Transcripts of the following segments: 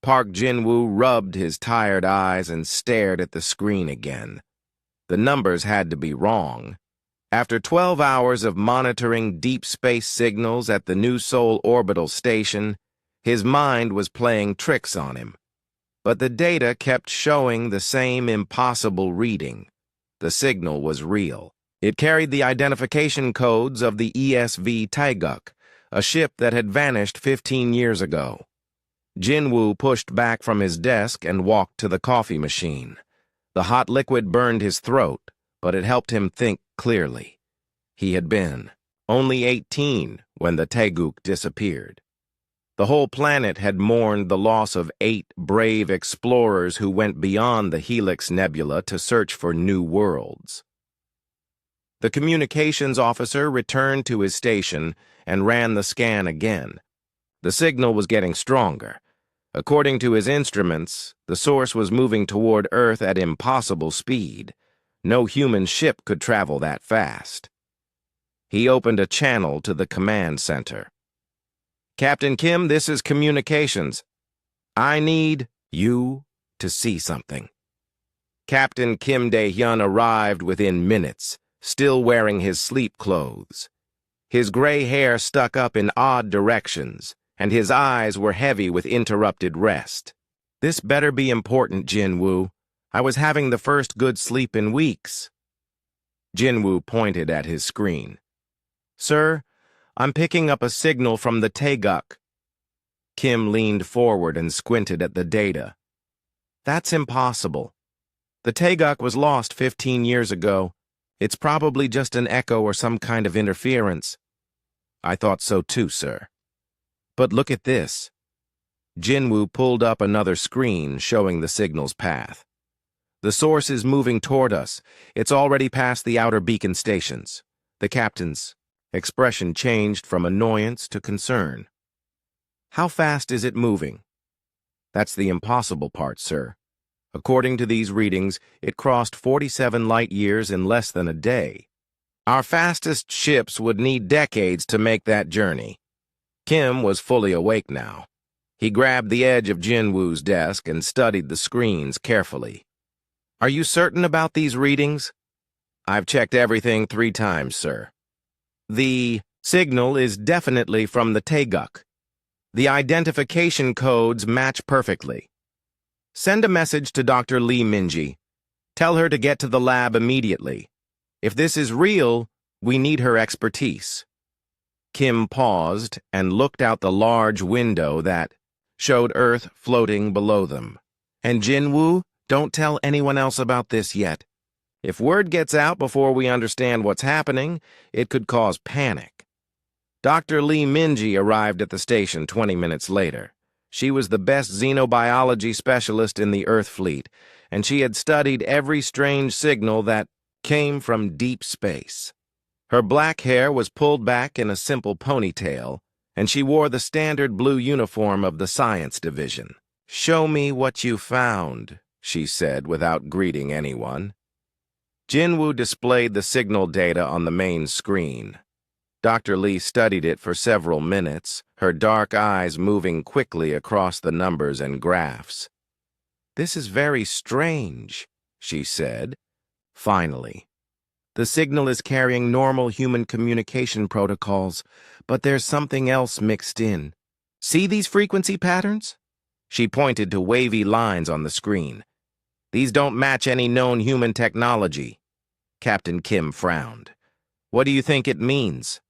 Park Jin-woo rubbed his tired eyes and stared at the screen again. The numbers had to be wrong. After 12 hours of monitoring deep space signals at the New Seoul Orbital Station, his mind was playing tricks on him. But the data kept showing the same impossible reading. The signal was real. It carried the identification codes of the ESV Taeguk, a ship that had vanished 15 years ago. Jin-woo pushed back from his desk and walked to the coffee machine. The hot liquid burned his throat, but it helped him think clearly. He had been only 18 when the Taeguk disappeared. The whole planet had mourned the loss of 8 brave explorers who went beyond the Helix Nebula to search for new worlds. The communications officer returned to his station and ran the scan again. The signal was getting stronger. According to his instruments, the source was moving toward Earth at impossible speed. No human ship could travel that fast. He opened a channel to the command center. "Captain Kim, this is communications. I need you to see something." Captain Kim Dae-hyun arrived within minutes, still wearing his sleep clothes. His gray hair stuck up in odd directions, and his eyes were heavy with interrupted rest. "This better be important, Jin-woo. I was having the first good sleep in weeks." Jin-woo pointed at his screen. "Sir, I'm picking up a signal from the Taeguk." Kim leaned forward and squinted at the data. "That's impossible. The Taeguk was lost 15 years ago. It's probably just an echo or some kind of interference." "I thought so too, sir. But look at this." Jin-woo pulled up another screen showing the signal's path. "The source is moving toward us. It's already past the outer beacon stations." The captain's expression changed from annoyance to concern. "How fast is it moving?" "That's the impossible part, sir. According to these readings, it crossed 47 light-years in less than a day. Our fastest ships would need decades to make that journey." Kim was fully awake now. He grabbed the edge of Jin-woo's desk and studied the screens carefully. "Are you certain about these readings?" "I've checked everything 3 times, sir. The signal is definitely from the Taeguk. The identification codes match perfectly. Send a message to Dr. Lee Minji. Tell her to get to the lab immediately. If this is real, we need her expertise." Kim paused and looked out the large window that showed Earth floating below them. "And Jin-woo, don't tell anyone else about this yet. If word gets out before we understand what's happening, it could cause panic." Dr. Lee Minji arrived at the station 20 minutes later. She was the best xenobiology specialist in the Earth fleet, and she had studied every strange signal that came from deep space. Her black hair was pulled back in a simple ponytail, and she wore the standard blue uniform of the science division. "Show me what you found," she said without greeting anyone. Jin-woo displayed the signal data on the main screen. Dr. Lee studied it for several minutes, her dark eyes moving quickly across the numbers and graphs. "This is very strange," she said. Finally, "The signal is carrying normal human communication protocols, but there's something else mixed in. See these frequency patterns?" She pointed to wavy lines on the screen. "These don't match any known human technology." Captain Kim frowned. "What do you think it means?"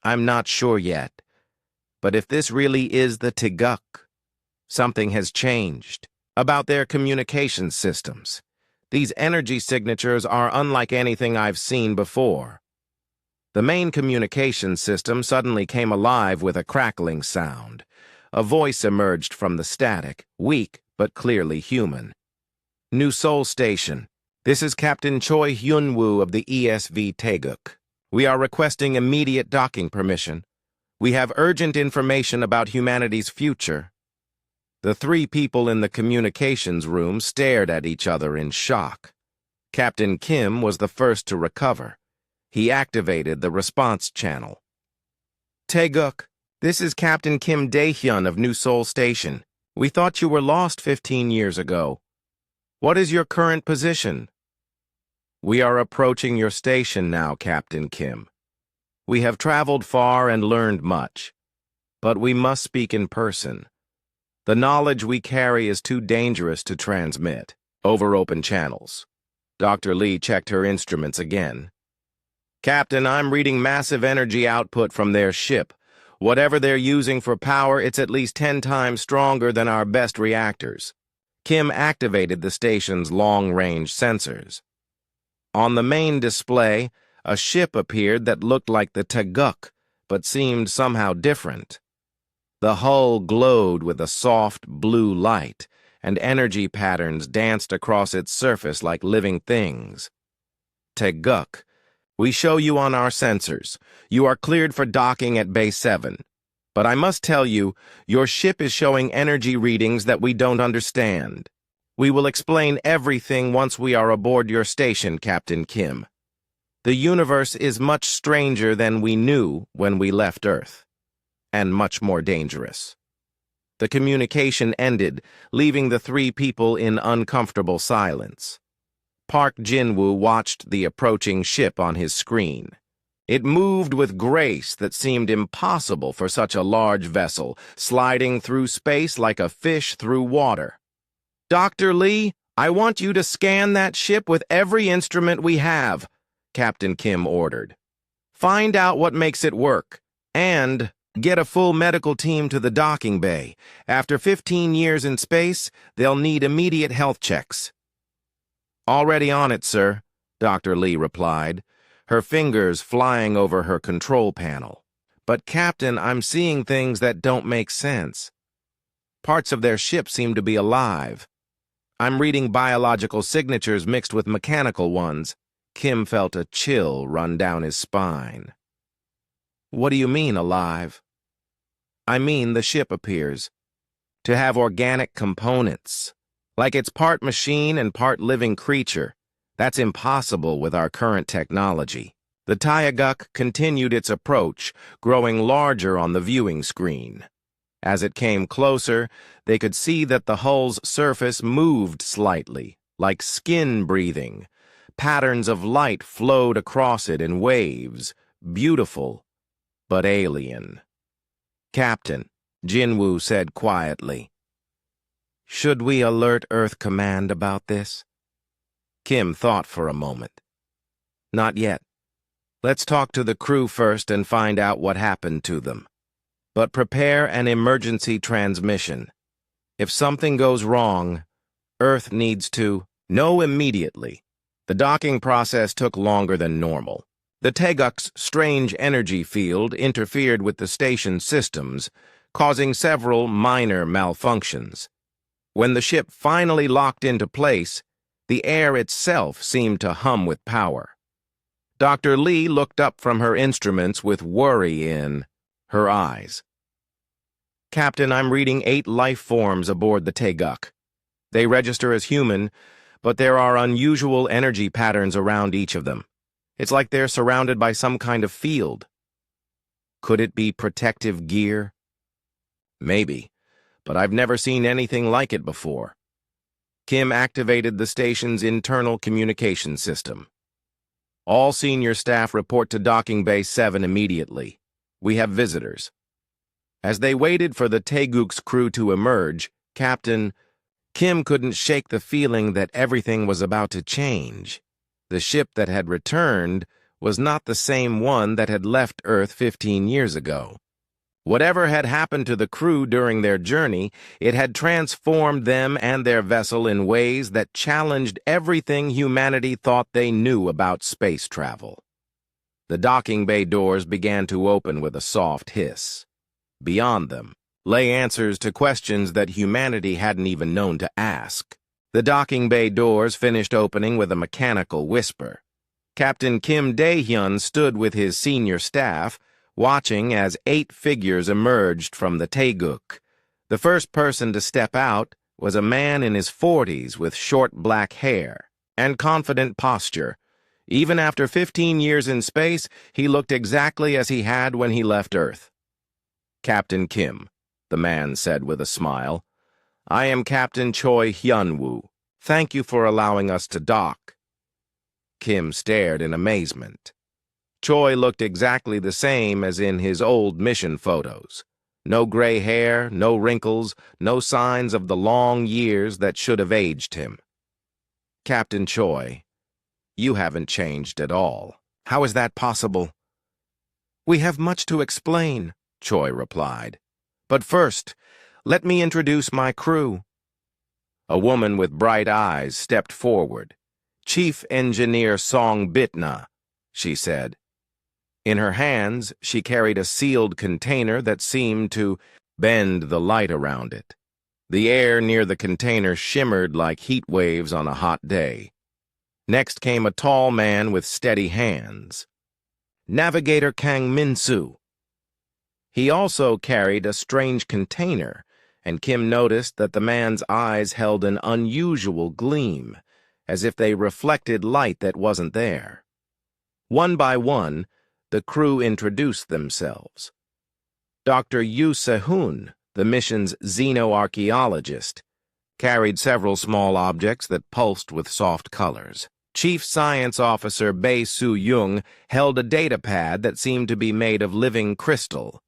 "I'm not sure yet. But if this really is the Taeguk, something has changed about their communication systems. These energy signatures are unlike anything I've seen before." The main communication system suddenly came alive with a crackling sound. A voice emerged from the static, weak but clearly human. "New Seoul Station. This is Captain Choi Hyun-woo of the ESV Taeguk. We are requesting immediate docking permission. We have urgent information about humanity's future." The 3 people in the communications room stared at each other in shock. Captain Kim was the first to recover. He activated the response channel. "Taeguk, this is Captain Kim Dae-hyun of New Seoul Station. We thought you were lost 15 years ago. What is your current position? We are approaching your station now, Captain Kim. We have traveled far and learned much, but we must speak in person. The knowledge we carry is too dangerous to transmit over open channels. Dr. Lee checked her instruments again. Captain, I'm reading massive energy output from their ship. Whatever they're using for power, it's at least 10 times stronger than our best reactors. Kim activated the station's long-range sensors. On the main display, a ship appeared that looked like the Teguk, but seemed somehow different. The hull glowed with a soft blue light, and energy patterns danced across its surface like living things. Teguk, we show you on our sensors. You are cleared for docking at Bay 7. But I must tell you, your ship is showing energy readings that we don't understand. We will explain everything once we are aboard your station, Captain Kim. The universe is much stranger than we knew when we left Earth, and much more dangerous. The communication ended, leaving the three people in uncomfortable silence. Park Jin-woo watched the approaching ship on his screen. It moved with grace that seemed impossible for such a large vessel, sliding through space like a fish through water. Dr. Lee, I want you to scan that ship with every instrument we have, Captain Kim ordered. Find out what makes it work, and get a full medical team to the docking bay. After 15 years in space, they'll need immediate health checks. Already on it, sir, Dr. Lee replied, her fingers flying over her control panel. But, Captain, I'm seeing things that don't make sense. Parts of their ship seem to be alive. I'm reading biological signatures mixed with mechanical ones. Kim felt a chill run down his spine. What do you mean, alive? I mean, the ship appears to have organic components, like it's part machine and part living creature. That's impossible with our current technology. The Teguk continued its approach, growing larger on the viewing screen. As it came closer, they could see that the hull's surface moved slightly, like skin breathing. Patterns of light flowed across it in waves, beautiful, but alien. Captain, Jin-woo said quietly, should we alert Earth Command about this? Kim thought for a moment. Not yet. Let's talk to the crew first and find out what happened to them. But prepare an emergency transmission. If something goes wrong, Earth needs to know immediately. The docking process took longer than normal. The Teguk's strange energy field interfered with the station's systems, causing several minor malfunctions. When the ship finally locked into place, the air itself seemed to hum with power. Dr. Lee looked up from her instruments with worry in her eyes. Captain, I'm reading 8 life forms aboard the Teguk. They register as human, but there are unusual energy patterns around each of them. It's like they're surrounded by some kind of field. Could it be protective gear? Maybe, but I've never seen anything like it before. Kim activated the station's internal communication system. All senior staff report to Docking Bay 7 immediately. We have visitors. As they waited for the Teguk's crew to emerge, Captain Kim couldn't shake the feeling that everything was about to change. The ship that had returned was not the same one that had left Earth 15 years ago. Whatever had happened to the crew during their journey, it had transformed them and their vessel in ways that challenged everything humanity thought they knew about space travel. The docking bay doors began to open with a soft hiss. Beyond them lay answers to questions that humanity hadn't even known to ask. The docking bay doors finished opening with a mechanical whisper. Captain Kim Dae-hyun stood with his senior staff, watching as 8 figures emerged from the Teguk. The first person to step out was a man in his 40s with short black hair and confident posture. Even after 15 years in space, he looked exactly as he had when he left Earth. Captain Kim, the man said with a smile, I am Captain Choi Hyunwoo. Thank you for allowing us to dock." Kim stared in amazement. Choi looked exactly the same as in his old mission photos. No gray hair, no wrinkles, no signs of the long years that should have aged him. "Captain Choi, you haven't changed at all. How is that possible?" "We have much to explain," Choi replied. "But first, let me introduce my crew." A woman with bright eyes stepped forward. "Chief Engineer Song Bitna," she said. In her hands, she carried a sealed container that seemed to bend the light around it. The air near the container shimmered like heat waves on a hot day. Next came a tall man with steady hands. Navigator Kang Min-soo. He also carried a strange container, and Kim noticed that the man's eyes held an unusual gleam, as if they reflected light that wasn't there. One by one, the crew introduced themselves. Dr. Yu Se-hoon, the mission's xenoarchaeologist, carried several small objects that pulsed with soft colors. Chief Science Officer Bae Soo-young held a data pad that seemed to be made of living crystal.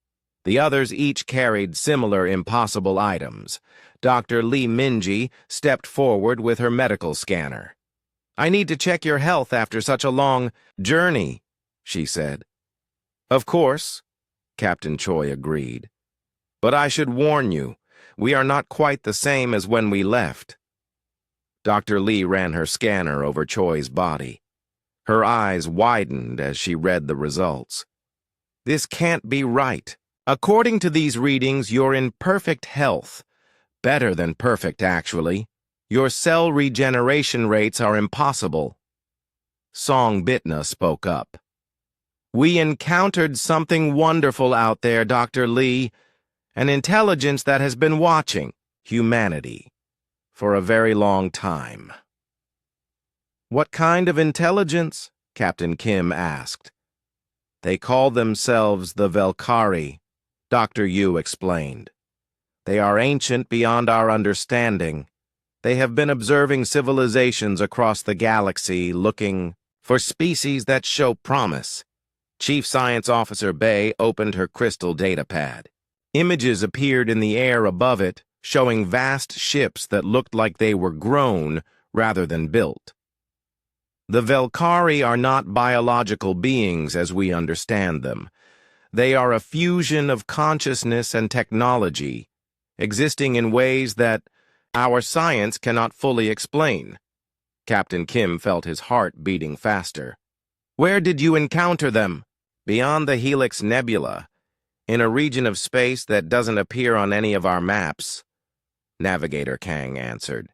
The others each carried similar impossible items. Dr. Lee Minji stepped forward with her medical scanner. "I need to check your health after such a long journey," she said. "Of course," Captain Choi agreed. "But I should warn you, we are not quite the same as when we left." Dr. Lee ran her scanner over Choi's body. Her eyes widened as she read the results. "This can't be right. According to these readings, you're in perfect health. Better than perfect, actually. Your cell regeneration rates are impossible." Song Bitna spoke up. "We encountered something wonderful out there, Dr. Lee. An intelligence that has been watching humanity for a very long time." "What kind of intelligence?" Captain Kim asked. "They call themselves the Velkari," Dr. Yu explained. "They are ancient beyond our understanding. They have been observing civilizations across the galaxy, looking for species that show promise." Chief Science Officer Bae opened her crystal data pad. Images appeared in the air above it, showing vast ships that looked like they were grown rather than built. "The Velkari are not biological beings as we understand them. They are a fusion of consciousness and technology, existing in ways that our science cannot fully explain." Captain Kim felt his heart beating faster. "Where did you encounter them?" "Beyond the Helix Nebula, in a region of space that doesn't appear on any of our maps," Navigator Kang answered.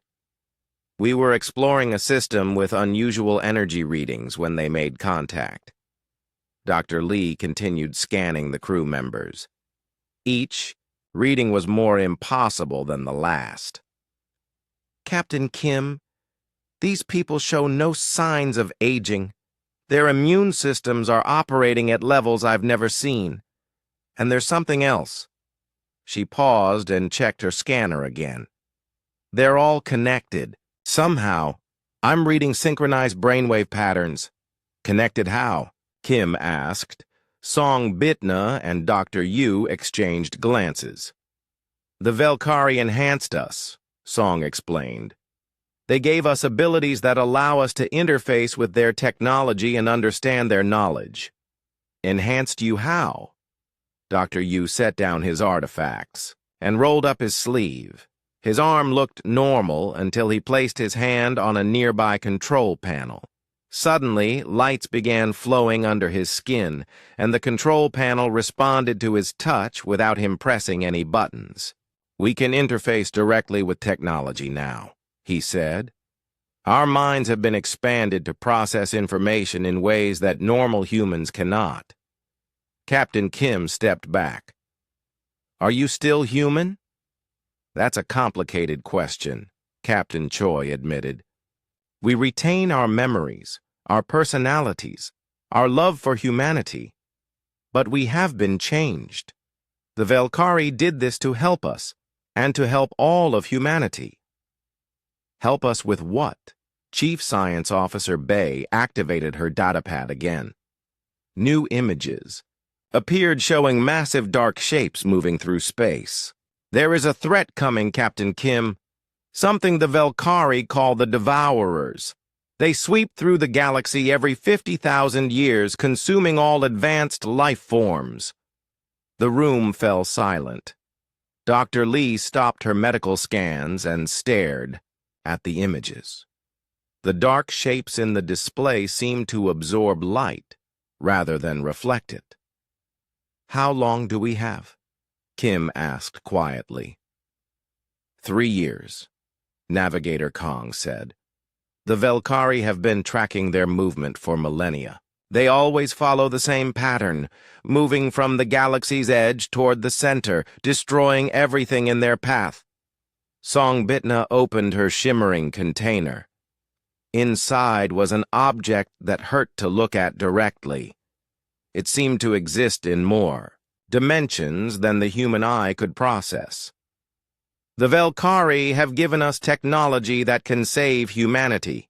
"We were exploring a system with unusual energy readings when they made contact." Dr. Lee continued scanning the crew members. Each reading was more impossible than the last. "Captain Kim, these people show no signs of aging. Their immune systems are operating at levels I've never seen. And there's something else." She paused and checked her scanner again. "They're all connected. Somehow, I'm reading synchronized brainwave patterns." "Connected how?" Kim asked. Song Bitna and Dr. Yu exchanged glances. "The Velkari enhanced us," Song explained. "They gave us abilities that allow us to interface with their technology and understand their knowledge." "Enhanced you how?" Dr. Yu set down his artifacts and rolled up his sleeve. His arm looked normal until he placed his hand on a nearby control panel. Suddenly, lights began flowing under his skin, and the control panel responded to his touch without him pressing any buttons. "We can interface directly with technology now," he said. "Our minds have been expanded to process information in ways that normal humans cannot." Captain Kim stepped back. "Are you still human?" "That's a complicated question," Captain Choi admitted. "We retain our memories, our personalities, our love for humanity. But we have been changed. The Velkari did this to help us, and to help all of humanity. Help us with what? Chief Science Officer Bay activated her datapad again. New images appeared showing massive dark shapes moving through space. There is a threat coming, Captain Kim. Something the Velkari call the Devourers. They sweep through the galaxy every 50,000 years, consuming all advanced life forms. The room fell silent. Dr. Lee stopped her medical scans and stared at the images. The dark shapes in the display seemed to absorb light rather than reflect it. "How long do we have?" Kim asked quietly. 3 years, Navigator Kong said. The Velkari have been tracking their movement for millennia. They always follow the same pattern, moving from the galaxy's edge toward the center, destroying everything in their path. Songbitna opened her shimmering container. Inside was an object that hurt to look at directly. It seemed to exist in more dimensions than the human eye could process. The Velkari have given us technology that can save humanity,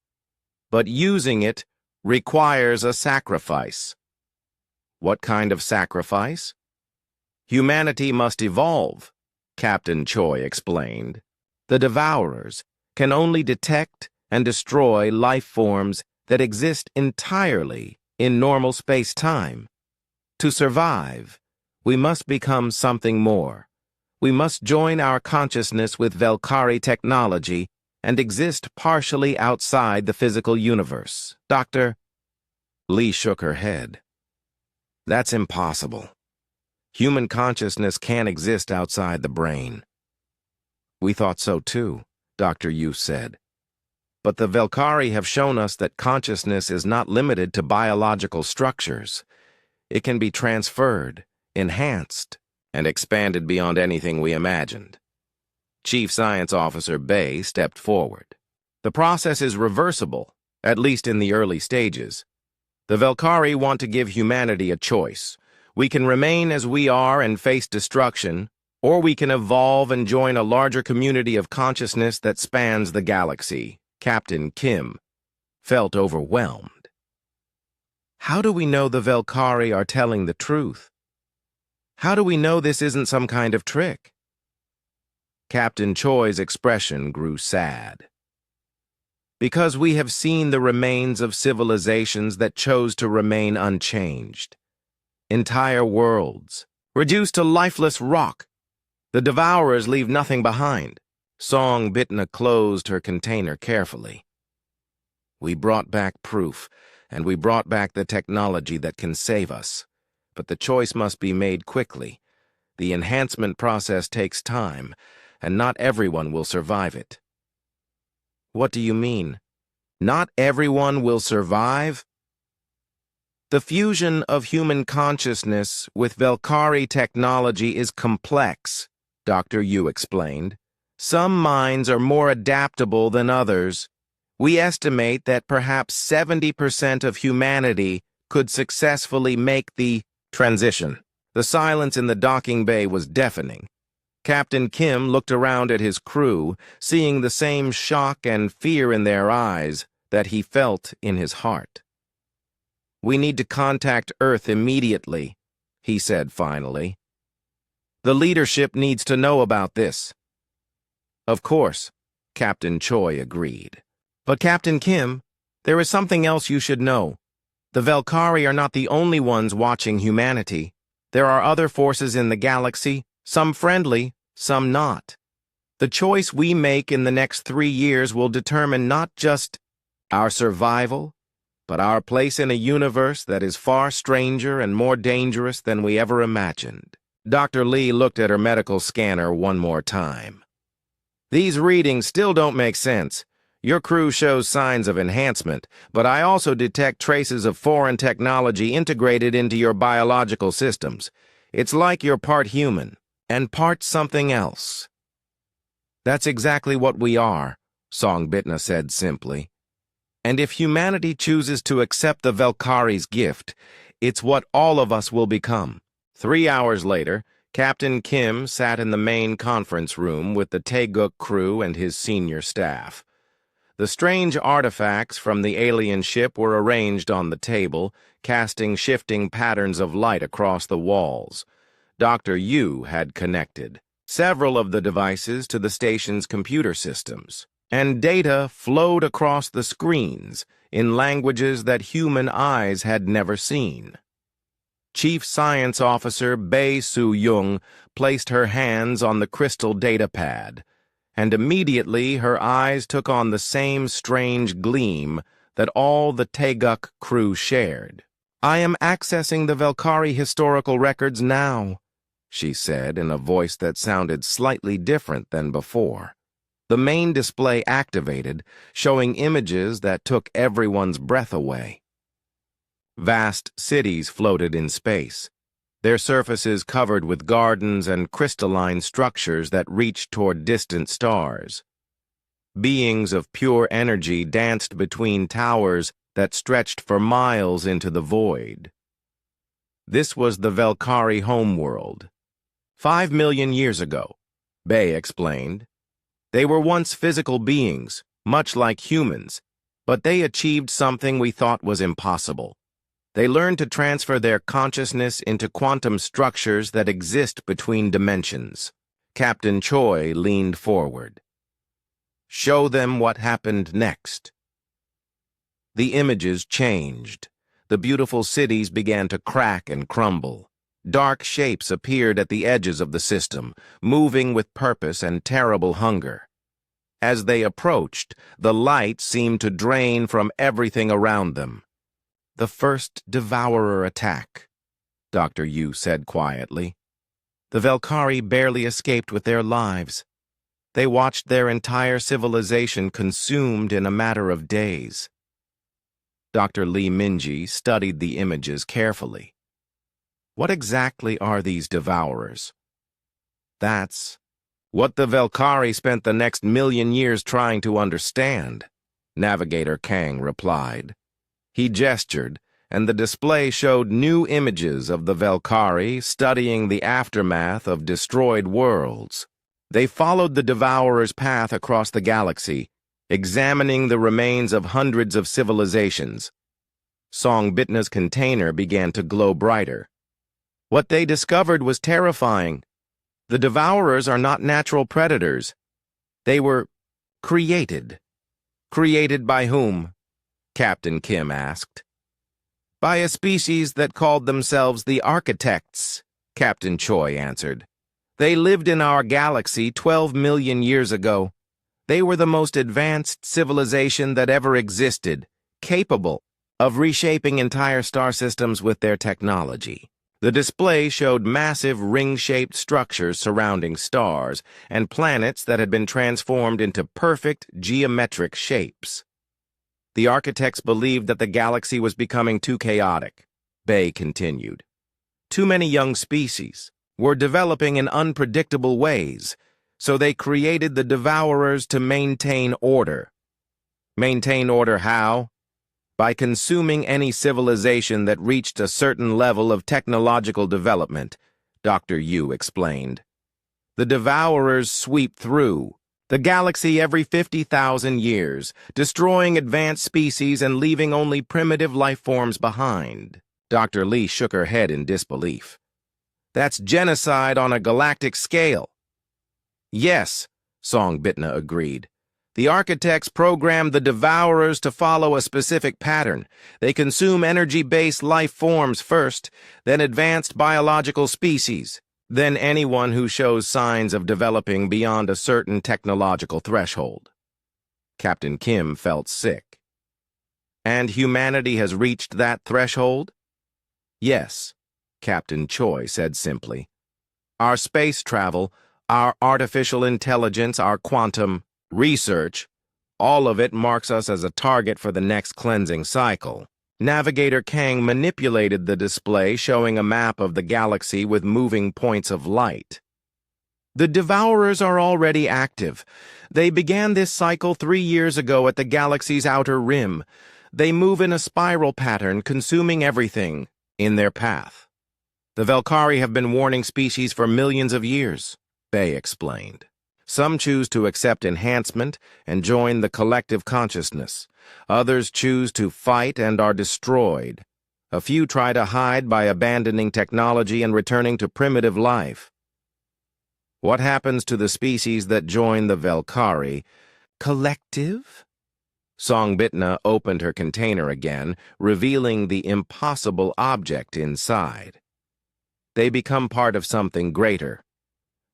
but using it requires a sacrifice. What kind of sacrifice? Humanity must evolve, Captain Choi explained. The Devourers can only detect and destroy life forms that exist entirely in normal space-time. To survive, we must become something more. We must join our consciousness with Velkari technology and exist partially outside the physical universe. Dr. Lee shook her head. That's impossible. Human consciousness can't exist outside the brain. We thought so too, Dr. Yu said. But the Velkari have shown us that consciousness is not limited to biological structures. It can be transferred, enhanced, and expanded beyond anything we imagined. Chief Science Officer Bay stepped forward. The process is reversible, at least in the early stages. The Velkari want to give humanity a choice. We can remain as we are and face destruction, or we can evolve and join a larger community of consciousness that spans the galaxy. Captain Kim felt overwhelmed. How do we know the Velkari are telling the truth? How do we know this isn't some kind of trick? Captain Choi's expression grew sad. Because we have seen the remains of civilizations that chose to remain unchanged. Entire worlds, reduced to lifeless rock. The Devourers leave nothing behind. Songbitna closed her container carefully. We brought back proof, and we brought back the technology that can save us. But the choice must be made quickly. The enhancement process takes time, and not everyone will survive it. What do you mean? Not everyone will survive? The fusion of human consciousness with Velkari technology is complex, Dr. Yu explained. Some minds are more adaptable than others. We estimate that perhaps 70% of humanity could successfully make the transition. The silence in the docking bay was deafening. Captain Kim looked around at his crew, seeing the same shock and fear in their eyes that he felt in his heart. "We need to contact Earth immediately," he said finally. "The leadership needs to know about this." Of course, Captain Choi agreed. But Captain Kim, there is something else you should know. The Velkari are not the only ones watching humanity. There are other forces in the galaxy, some friendly, some not. The choice we make in the next 3 years will determine not just our survival, but our place in a universe that is far stranger and more dangerous than we ever imagined. Dr. Lee looked at her medical scanner one more time. "These readings still don't make sense. Your crew shows signs of enhancement, but I also detect traces of foreign technology integrated into your biological systems. It's like you're part human and part something else." "That's exactly what we are," Songbitna said simply. "And if humanity chooses to accept the Velkari's gift, it's what all of us will become." 3 hours later, Captain Kim sat in the main conference room with the Taeguk crew and his senior staff. The strange artifacts from the alien ship were arranged on the table, casting shifting patterns of light across the walls. Dr. Yu had connected several of the devices to the station's computer systems, and data flowed across the screens in languages that human eyes had never seen. Chief Science Officer Bei Su-Yung placed her hands on the crystal data pad, and immediately her eyes took on the same strange gleam that all the Taeguk crew shared. "I am accessing the Velkari historical records now," she said in a voice that sounded slightly different than before. The main display activated, showing images that took everyone's breath away. Vast cities floated in space, their surfaces covered with gardens and crystalline structures that reached toward distant stars. Beings of pure energy danced between towers that stretched for miles into the void. This was the Velkari homeworld. 5 million years ago, Bei explained. They were once physical beings, much like humans, but they achieved something we thought was impossible. They learned to transfer their consciousness into quantum structures that exist between dimensions. Captain Choi leaned forward. "Show them what happened next." The images changed. The beautiful cities began to crack and crumble. Dark shapes appeared at the edges of the system, moving with purpose and terrible hunger. As they approached, the light seemed to drain from everything around them. "The first devourer attack," Dr. Yu said quietly. "The Velkari barely escaped with their lives. They watched their entire civilization consumed in a matter of days." Dr. Lee Minji studied the images carefully. "What exactly are these devourers?" "That's what the Velkari spent the next million years trying to understand," Navigator Kang replied. He gestured, and the display showed new images of the Velkari studying the aftermath of destroyed worlds. They followed the Devourer's path across the galaxy, examining the remains of hundreds of civilizations. Songbitna's container began to glow brighter. What they discovered was terrifying. The Devourers are not natural predators. They were created. Created by whom? Captain Kim asked. "By a species that called themselves the Architects," Captain Choi answered. "They lived in our galaxy 12 million years ago. They were the most advanced civilization that ever existed, capable of reshaping entire star systems with their technology." The display showed massive ring-shaped structures surrounding stars and planets that had been transformed into perfect geometric shapes. "The architects believed that the galaxy was becoming too chaotic," Bei continued. "Too many young species were developing in unpredictable ways, so they created the Devourers to maintain order." "Maintain order how?" "By consuming any civilization that reached a certain level of technological development," Dr. Yu explained. "The Devourers sweep through the galaxy every 50,000 years, destroying advanced species and leaving only primitive life forms behind." Dr. Lee shook her head in disbelief. "That's genocide on a galactic scale." "Yes," Songbitna agreed. "The architects programmed the Devourers to follow a specific pattern. They consume energy-based life forms first, then advanced biological species, then anyone who shows signs of developing beyond a certain technological threshold." Captain Kim felt sick. "And humanity has reached that threshold?" "Yes," Captain Choi said simply. "Our space travel, our artificial intelligence, our quantum research, all of it marks us as a target for the next cleansing cycle." Navigator Kang manipulated the display, showing a map of the galaxy with moving points of light. "The Devourers are already active. They began this cycle 3 years ago at the galaxy's outer rim. They move in a spiral pattern, consuming everything in their path. The Velkari have been warning species for millions of years, Bay explained. Some choose to accept enhancement and join the collective consciousness. Others choose to fight and are destroyed. A few try to hide by abandoning technology and returning to primitive life. What happens to the species that join the Velkari? Collective? Songbitna opened her container again, revealing the impossible object inside. They become part of something greater.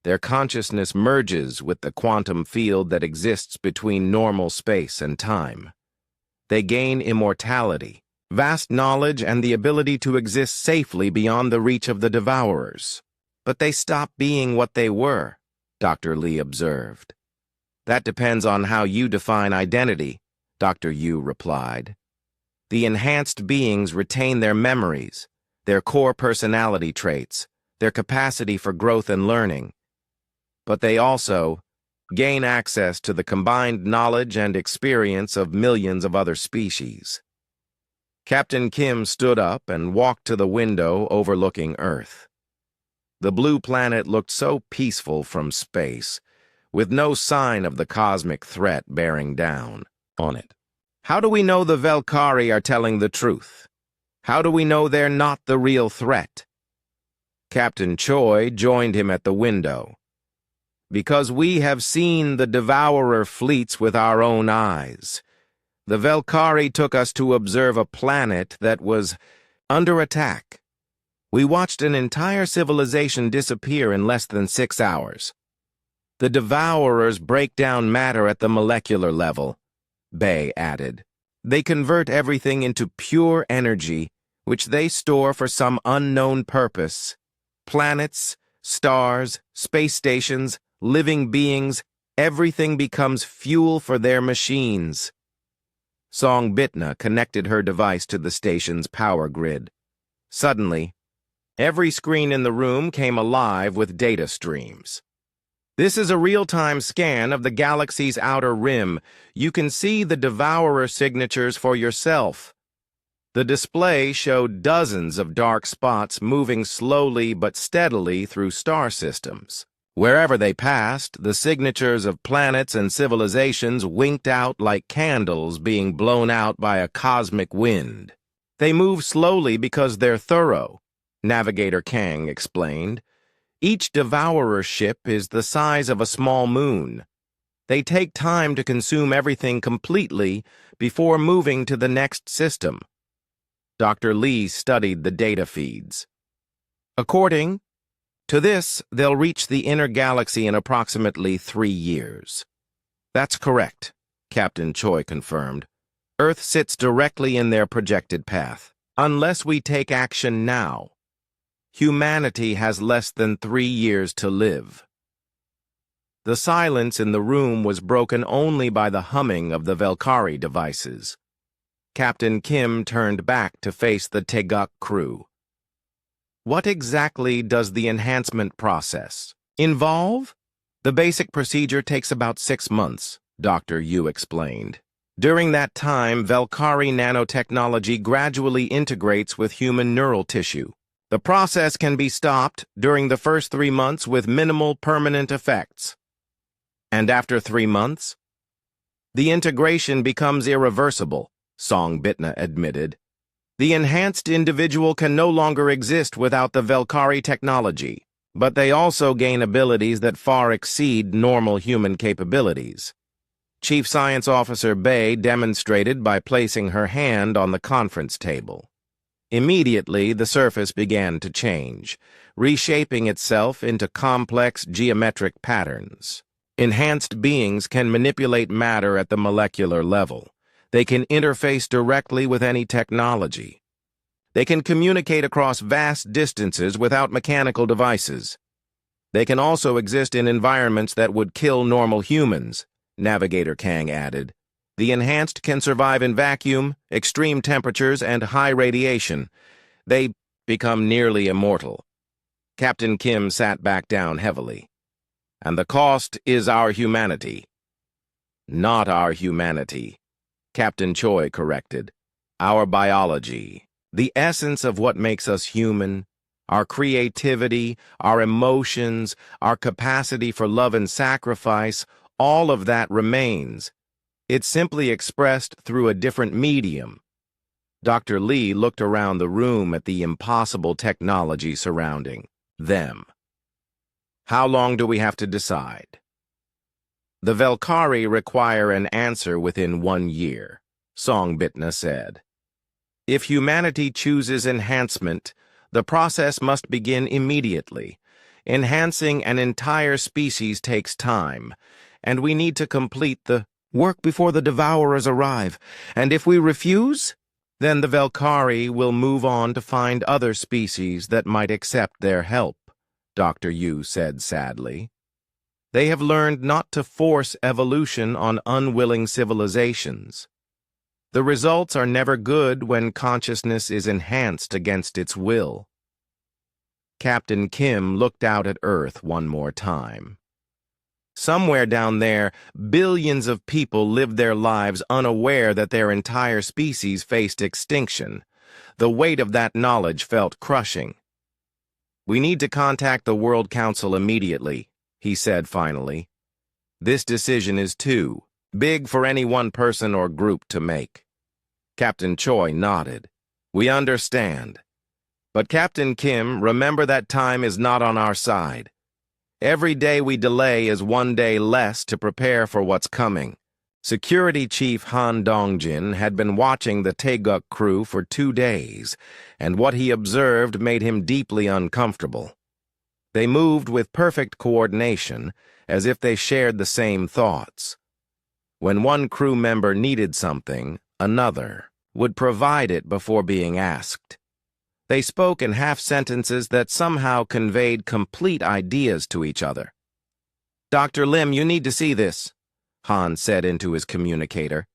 Their consciousness merges with the quantum field that exists between normal space and time. They gain immortality, vast knowledge, and the ability to exist safely beyond the reach of the devourers. But they stop being what they were, Dr. Lee observed. That depends on how you define identity, Dr. Yu replied. The enhanced beings retain their memories, their core personality traits, their capacity for growth and learning. But they also gain access to the combined knowledge and experience of millions of other species. Captain Kim stood up and walked to the window overlooking Earth. The blue planet looked so peaceful from space, with no sign of the cosmic threat bearing down on it. How do we know the Velkari are telling the truth? How do we know they're not the real threat? Captain Choi joined him at the window. Because we have seen the devourer fleets with our own eyes. The Velkari took us to observe a planet that was under attack. We watched an entire civilization disappear in less than 6 hours. The devourers break down matter at the molecular level, Bay added. They convert everything into pure energy, which they store for some unknown purpose. Planets, stars, space stations, living beings, everything becomes fuel for their machines. Songbitna connected her device to the station's power grid. Suddenly, every screen in the room came alive with data streams. This is a real-time scan of the galaxy's outer rim. You can see the devourer signatures for yourself. The display showed dozens of dark spots moving slowly but steadily through star systems. Wherever they passed, the signatures of planets and civilizations winked out like candles being blown out by a cosmic wind. They move slowly because they're thorough, Navigator Kang explained. Each devourer ship is the size of a small moon. They take time to consume everything completely before moving to the next system. Dr. Lee studied the data feeds. According to this, they'll reach the inner galaxy in approximately 3 years. That's correct, Captain Choi confirmed. Earth sits directly in their projected path. Unless we take action now, humanity has less than 3 years to live. The silence in the room was broken only by the humming of the Velkari devices. Captain Kim turned back to face the Teguk crew. What exactly does the enhancement process involve? The basic procedure takes about 6 months, Dr. Yu explained. During that time, Velkari nanotechnology gradually integrates with human neural tissue. The process can be stopped during the first 3 months with minimal permanent effects. And after 3 months, the integration becomes irreversible, Songbitna admitted. The enhanced individual can no longer exist without the Velkari technology, but they also gain abilities that far exceed normal human capabilities. Chief Science Officer Bay demonstrated by placing her hand on the conference table. Immediately, the surface began to change, reshaping itself into complex geometric patterns. Enhanced beings can manipulate matter at the molecular level. They can interface directly with any technology. They can communicate across vast distances without mechanical devices. They can also exist in environments that would kill normal humans, Navigator Kang added. The enhanced can survive in vacuum, extreme temperatures, and high radiation. They become nearly immortal. Captain Kim sat back down heavily. And the cost is our humanity. Not our humanity, Captain Choi corrected. Our biology, the essence of what makes us human, Our creativity, our emotions, our capacity for love and sacrifice, all of that remains. It's simply expressed through a different medium. Dr. Lee looked around the room at the impossible technology surrounding them. How long do we have to decide? The Velkari require an answer within 1 year, Songbitna said. If humanity chooses enhancement, the process must begin immediately. Enhancing an entire species takes time, and we need to complete the work before the Devourers arrive. And if we refuse, then the Velkari will move on to find other species that might accept their help, Dr. Yu said sadly. They have learned not to force evolution on unwilling civilizations. The results are never good when consciousness is enhanced against its will. Captain Kim looked out at Earth one more time. Somewhere down there, billions of people lived their lives unaware that their entire species faced extinction. The weight of that knowledge felt crushing. We need to contact the World Council immediately, he said finally. This decision is too big for any one person or group to make. Captain Choi nodded. We understand. But Captain Kim, remember that time is not on our side. Every day we delay is 1 day less to prepare for what's coming. Security Chief Han Dongjin had been watching the Taeguk crew for 2 days, and what he observed made him deeply uncomfortable. They moved with perfect coordination, as if they shared the same thoughts. When one crew member needed something, another would provide it before being asked. They spoke in half-sentences that somehow conveyed complete ideas to each other. Dr. Lim, you need to see this, Han said into his communicator.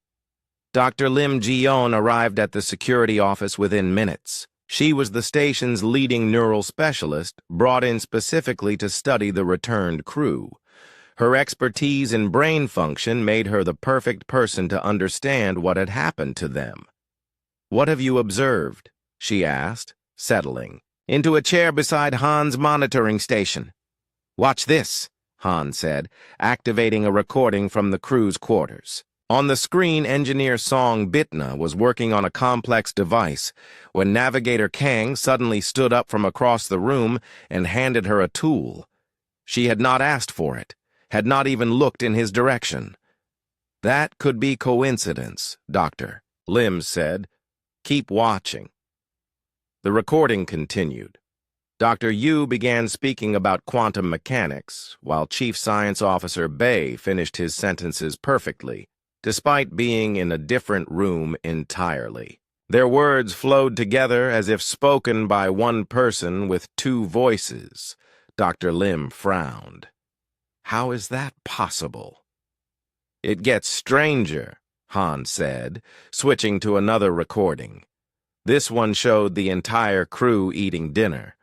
Dr. Lim Ji-yeon arrived at the security office within minutes. She was the station's leading neural specialist, brought in specifically to study the returned crew. Her expertise in brain function made her the perfect person to understand what had happened to them. What have you observed? She asked, settling into a chair beside Han's monitoring station. Watch this, Han said, activating a recording from the crew's quarters. On the screen, engineer Song Bitna was working on a complex device when Navigator Kang suddenly stood up from across the room and handed her a tool. She had not asked for it, had not even looked in his direction. That could be coincidence, Dr. Lim said. Keep watching. The recording continued. Dr. Yu began speaking about quantum mechanics, while Chief Science Officer Bei finished his sentences perfectly, despite being in a different room entirely. Their words flowed together as if spoken by one person with 2 voices. Dr. Lim frowned. How is that possible? It gets stranger, Han said, switching to another recording. This one showed the entire crew eating dinner.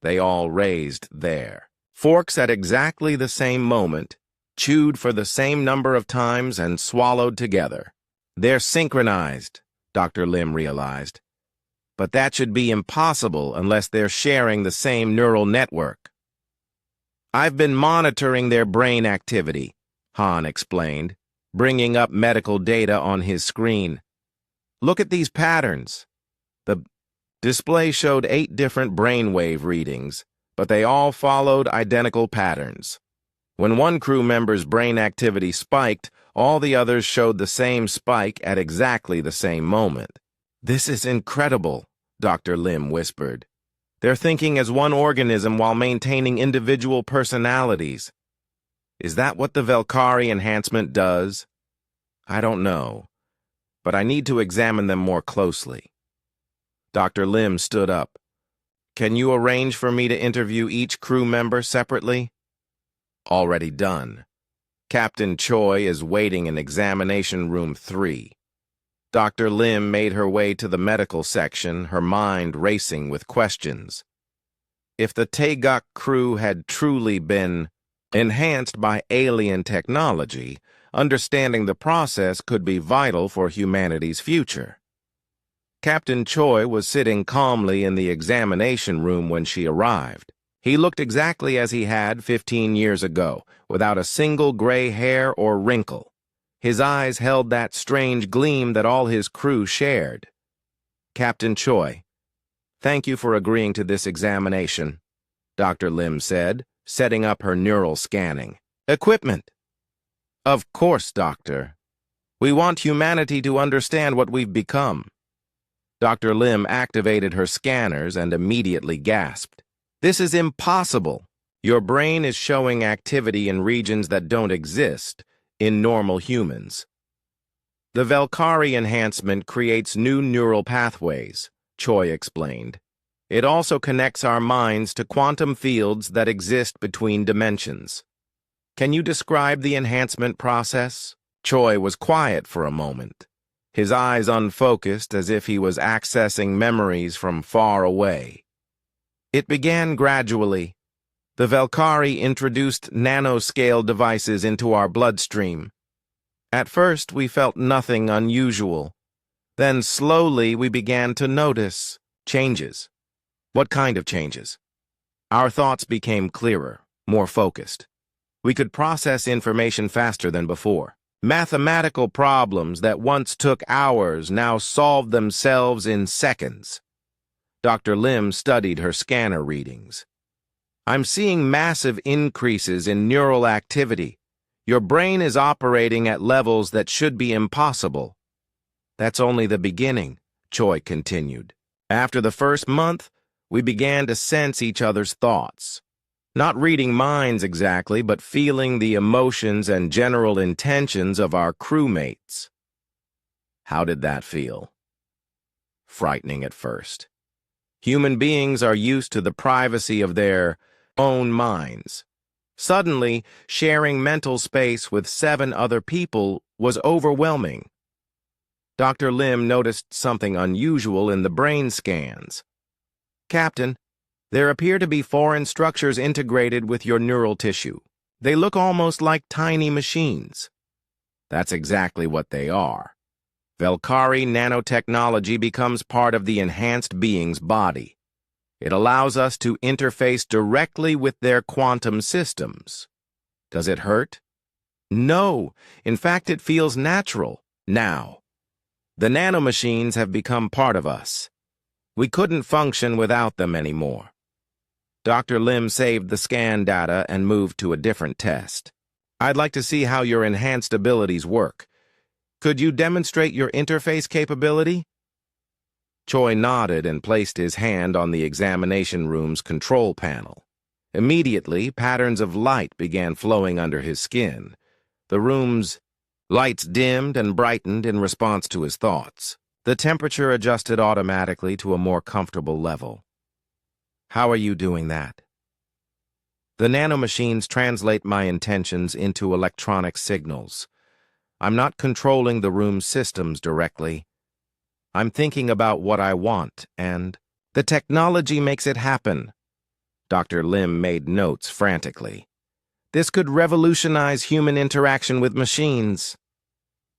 They all raised their forks at exactly the same moment, chewed for the same number of times, and swallowed together. They're synchronized, Dr. Lim realized. But that should be impossible unless they're sharing the same neural network. I've been monitoring their brain activity, Han explained, bringing up medical data on his screen. Look at these patterns. The display showed 8 different brainwave readings, but they all followed identical patterns. When one crew member's brain activity spiked, all the others showed the same spike at exactly the same moment. This is incredible, Dr. Lim whispered. They're thinking as one organism while maintaining individual personalities. Is that what the Velkari enhancement does? I don't know, but I need to examine them more closely. Dr. Lim stood up. Can you arrange for me to interview each crew member separately? Already done. Captain Choi is waiting in examination room 3. Dr. Lim made her way to the medical section, her mind racing with questions. If the Taeguk crew had truly been enhanced by alien technology, understanding the process could be vital for humanity's future. Captain Choi was sitting calmly in the examination room when she arrived. He looked exactly as he had 15 years ago, without a single gray hair or wrinkle. His eyes held that strange gleam that all his crew shared. "Captain Choi, thank you for agreeing to this examination," Dr. Lim said, setting up her neural scanning equipment. "Of course, Doctor. We want humanity to understand what we've become." Dr. Lim activated her scanners and immediately gasped. "This is impossible. Your brain is showing activity in regions that don't exist in normal humans. The Velkari enhancement creates new neural pathways," Choi explained. "It also connects our minds to quantum fields that exist between dimensions." "Can you describe the enhancement process?" Choi was quiet for a moment, his eyes unfocused as if he was accessing memories from far away. "It began gradually. The Velkari introduced nanoscale devices into our bloodstream. At first, we felt nothing unusual. Then slowly we began to notice changes." "What kind of changes?" "Our thoughts became clearer, more focused. We could process information faster than before. Mathematical problems that once took hours now solved themselves in seconds." Dr. Lim studied her scanner readings. "I'm seeing massive increases in neural activity. Your brain is operating at levels that should be impossible." "That's only the beginning," Choi continued. "After the first month, we began to sense each other's thoughts. Not reading minds exactly, but feeling the emotions and general intentions of our crewmates." "How did that feel?" "Frightening at first. Human beings are used to the privacy of their own minds. Suddenly, sharing mental space with 7 other people was overwhelming." Dr. Lim noticed something unusual in the brain scans. "Captain, there appear to be foreign structures integrated with your neural tissue. They look almost like tiny machines." "That's exactly what they are. Velkari nanotechnology becomes part of the enhanced being's body. It allows us to interface directly with their quantum systems." "Does it hurt?" "No. In fact, it feels natural now. The nanomachines have become part of us. We couldn't function without them anymore." Dr. Lim saved the scan data and moved to a different test. "I'd like to see how your enhanced abilities work. Could you demonstrate your interface capability?" Choi nodded and placed his hand on the examination room's control panel. Immediately, patterns of light began flowing under his skin. The room's lights dimmed and brightened in response to his thoughts. The temperature adjusted automatically to a more comfortable level. "How are you doing that?" "The nanomachines translate my intentions into electronic signals. I'm not controlling the room's systems directly. I'm thinking about what I want, and the technology makes it happen." Dr. Lim made notes frantically. "This could revolutionize human interaction with machines."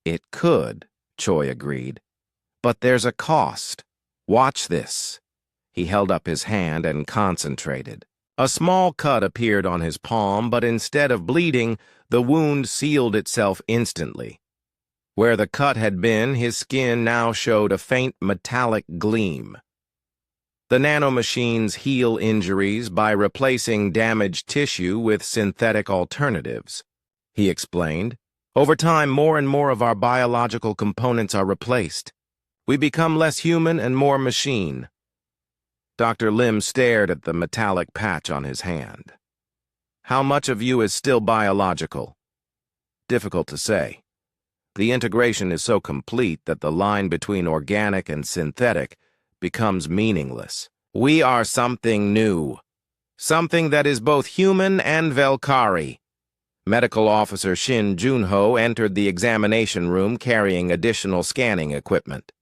"It could," Choi agreed. "But there's a cost. Watch this." He held up his hand and concentrated. A small cut appeared on his palm, but instead of bleeding, the wound sealed itself instantly. Where the cut had been, his skin now showed a faint metallic gleam. "The nanomachines heal injuries by replacing damaged tissue with synthetic alternatives," he explained. "Over time, more and more of our biological components are replaced. We become less human and more machine." Dr. Lim stared at the metallic patch on his hand. "How much of you is still biological?" "Difficult to say. The integration is so complete that the line between organic and synthetic becomes meaningless. We are something new. Something that is both human and Velkari." Medical Officer Shin Junho entered the examination room carrying additional scanning equipment.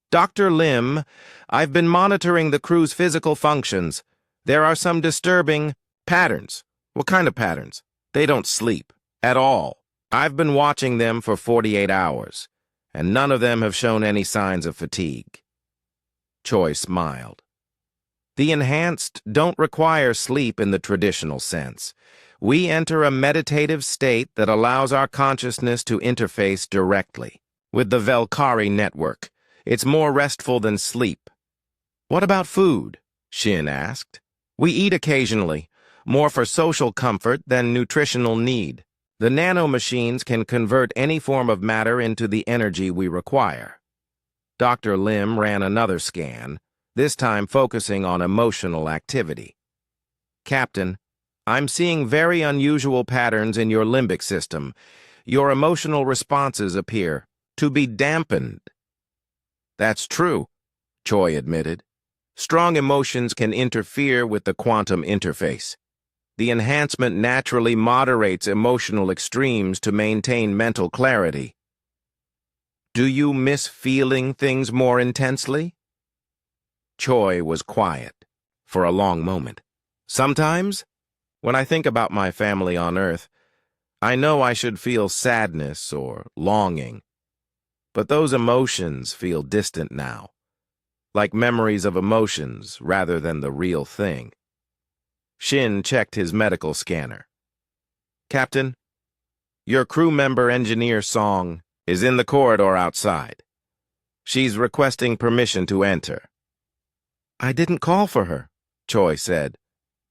"Dr. Lim, I've been monitoring the crew's physical functions. There are some disturbing patterns." "What kind of patterns?" "They don't sleep at all. I've been watching them for 48 hours, and none of them have shown any signs of fatigue." Choi smiled. The enhanced don't require sleep in the traditional sense. We enter a meditative state that allows our consciousness to interface directly with the Velkari network. It's more restful than sleep. What about food? Shin asked. We eat occasionally, more for social comfort than nutritional need. The nanomachines can convert any form of matter into the energy we require. Dr. Lim ran another scan, this time focusing on emotional activity. Captain, I'm seeing very unusual patterns in your limbic system. Your emotional responses appear to be dampened. That's true, Choi admitted. Strong emotions can interfere with the quantum interface. The enhancement naturally moderates emotional extremes to maintain mental clarity. Do you miss feeling things more intensely? Choi was quiet for a long moment. Sometimes, when I think about my family on Earth, I know I should feel sadness or longing, but those emotions feel distant now, like memories of emotions rather than the real thing. Shin checked his medical scanner. Captain, your crew member engineer Song is in the corridor outside. She's requesting permission to enter. I didn't call for her, Choi said,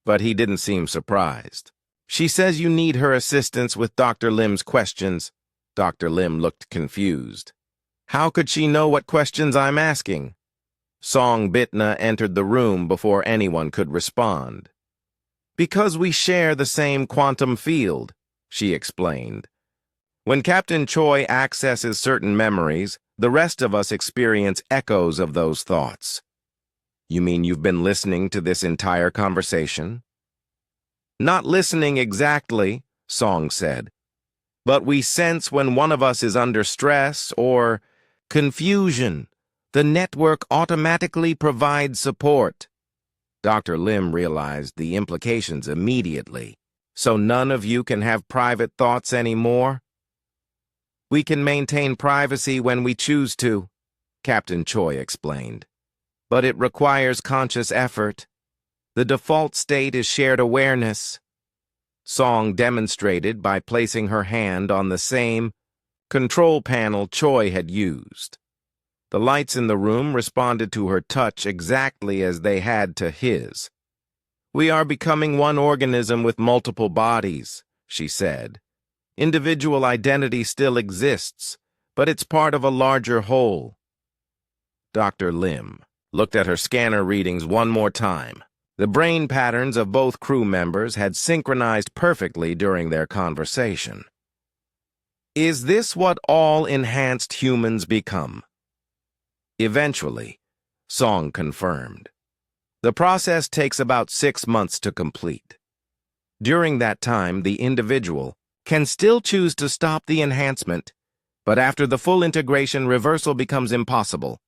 but he didn't seem surprised. She says you need her assistance with Dr. Lim's questions. Dr. Lim looked confused. How could she know what questions I'm asking? Song Bitna entered the room before anyone could respond. Because we share the same quantum field, she explained. When Captain Choi accesses certain memories, the rest of us experience echoes of those thoughts. You mean you've been listening to this entire conversation? Not listening exactly, Song said, but we sense when one of us is under stress or confusion. The network automatically provides support. Dr. Lim realized the implications immediately. So none of you can have private thoughts anymore? We can maintain privacy when we choose to, Captain Choi explained. But it requires conscious effort. The default state is shared awareness. Song demonstrated by placing her hand on the same control panel Choi had used. The lights in the room responded to her touch exactly as they had to his. We are becoming one organism with multiple bodies, she said. Individual identity still exists, but it's part of a larger whole. Dr. Lim looked at her scanner readings one more time. The brain patterns of both crew members had synchronized perfectly during their conversation. Is this what all enhanced humans become? Eventually, Song confirmed. The process takes about 6 months to complete. During that time, the individual can still choose to stop the enhancement, but after the full integration, reversal becomes impossible.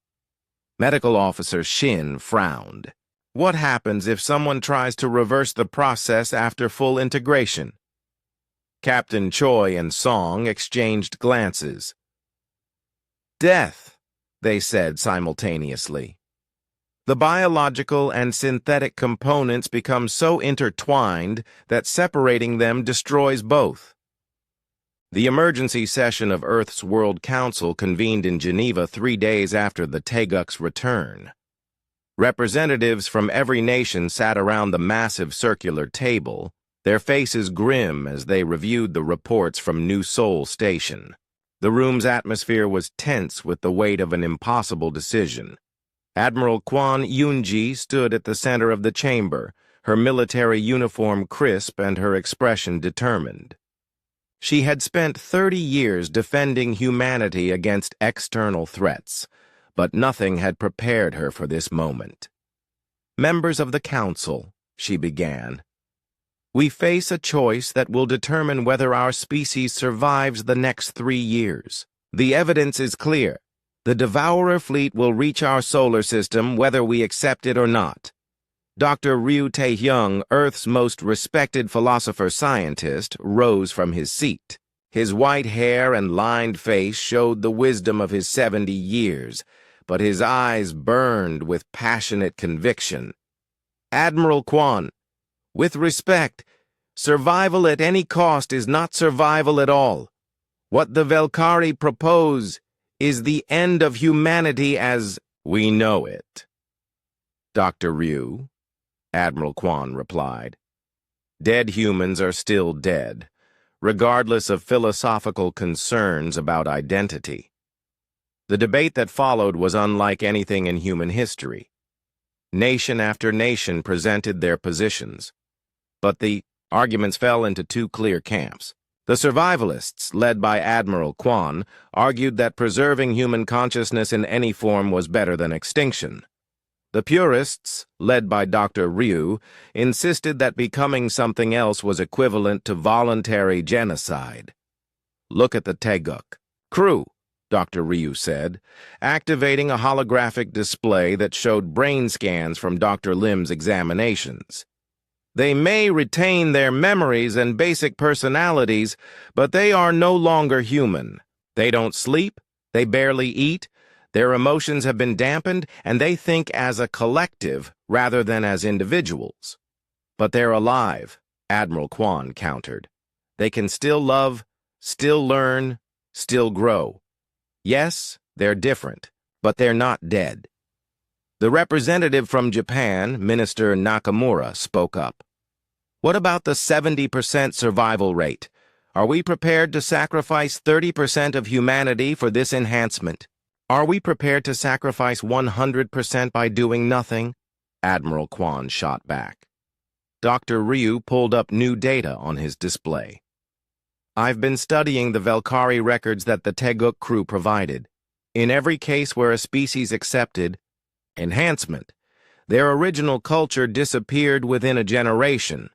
Medical Officer Shin frowned. What happens if someone tries to reverse the process after full integration? Captain Choi and Song exchanged glances. Death, they said simultaneously. The biological and synthetic components become so intertwined that separating them destroys both. The emergency session of Earth's World Council convened in Geneva 3 days after the Teguk's return. Representatives from every nation sat around the massive circular table, their faces grim as they reviewed the reports from New Seoul Station. The room's atmosphere was tense with the weight of an impossible decision. Admiral Kwon Yoonji stood at the center of the chamber, her military uniform crisp and her expression determined. She had spent 30 years defending humanity against external threats, but nothing had prepared her for this moment. Members of the Council, she began, we face a choice that will determine whether our species survives the next 3 years. The evidence is clear. The Devourer fleet will reach our solar system whether we accept it or not. Dr. Ryu Tae-hyung, Earth's most respected philosopher-scientist, rose from his seat. His white hair and lined face showed the wisdom of his 70 years, but his eyes burned with passionate conviction. "Admiral Quan, with respect, survival at any cost is not survival at all. What the Velkari propose is the end of humanity as we know it." "Dr. Ryu," Admiral Quan replied, "dead humans are still dead, regardless of philosophical concerns about identity." The debate that followed was unlike anything in human history. Nation after nation presented their positions, but the arguments fell into two clear camps. The survivalists, led by Admiral Quan, argued that preserving human consciousness in any form was better than extinction. The purists, led by Dr. Ryu, insisted that becoming something else was equivalent to voluntary genocide. "Look at the Teguk crew," Dr. Ryu said, activating a holographic display that showed brain scans from Dr. Lim's examinations. "They may retain their memories and basic personalities, but they are no longer human. They don't sleep, they barely eat, their emotions have been dampened, and they think as a collective rather than as individuals. But they're alive," Admiral Quan countered. "They can still love, still learn, still grow. Yes, they're different, but they're not dead." The representative from Japan, Minister Nakamura, spoke up. "What about the 70% survival rate? Are we prepared to sacrifice 30% of humanity for this enhancement? Are we prepared to sacrifice 100% by doing nothing?" Admiral Quan shot back. Dr. Ryu pulled up new data on his display. "I've been studying the Velkari records that the Teguk crew provided. In every case where a species accepted enhancement, their original culture disappeared within a generation.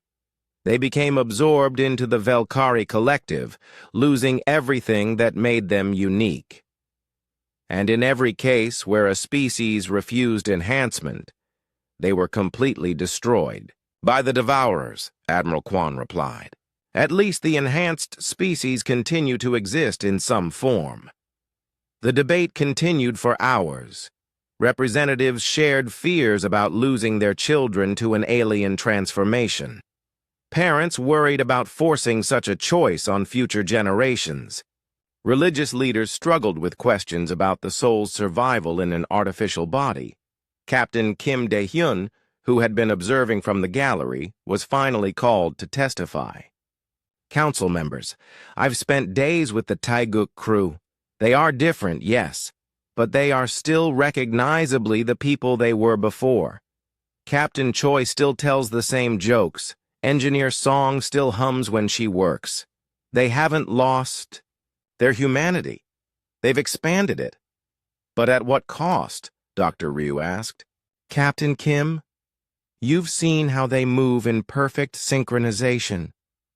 They became absorbed into the Velkari collective, losing everything that made them unique. And in every case where a species refused enhancement, they were completely destroyed." "By the Devourers," Admiral Quan replied. "At least the enhanced species continue to exist in some form." The debate continued for hours. Representatives shared fears about losing their children to an alien transformation. Parents worried about forcing such a choice on future generations. Religious leaders struggled with questions about the soul's survival in an artificial body. Captain Kim Dae-hyun, who had been observing from the gallery, was finally called to testify. "Council members, I've spent days with the Taeguk crew. They are different, yes, but they are still recognizably the people they were before. Captain Choi still tells the same jokes. Engineer Song still hums when she works. They haven't lost their humanity. They've expanded it." "But at what cost?" Dr. Ryu asked. "Captain Kim, you've seen how they move in perfect synchronization,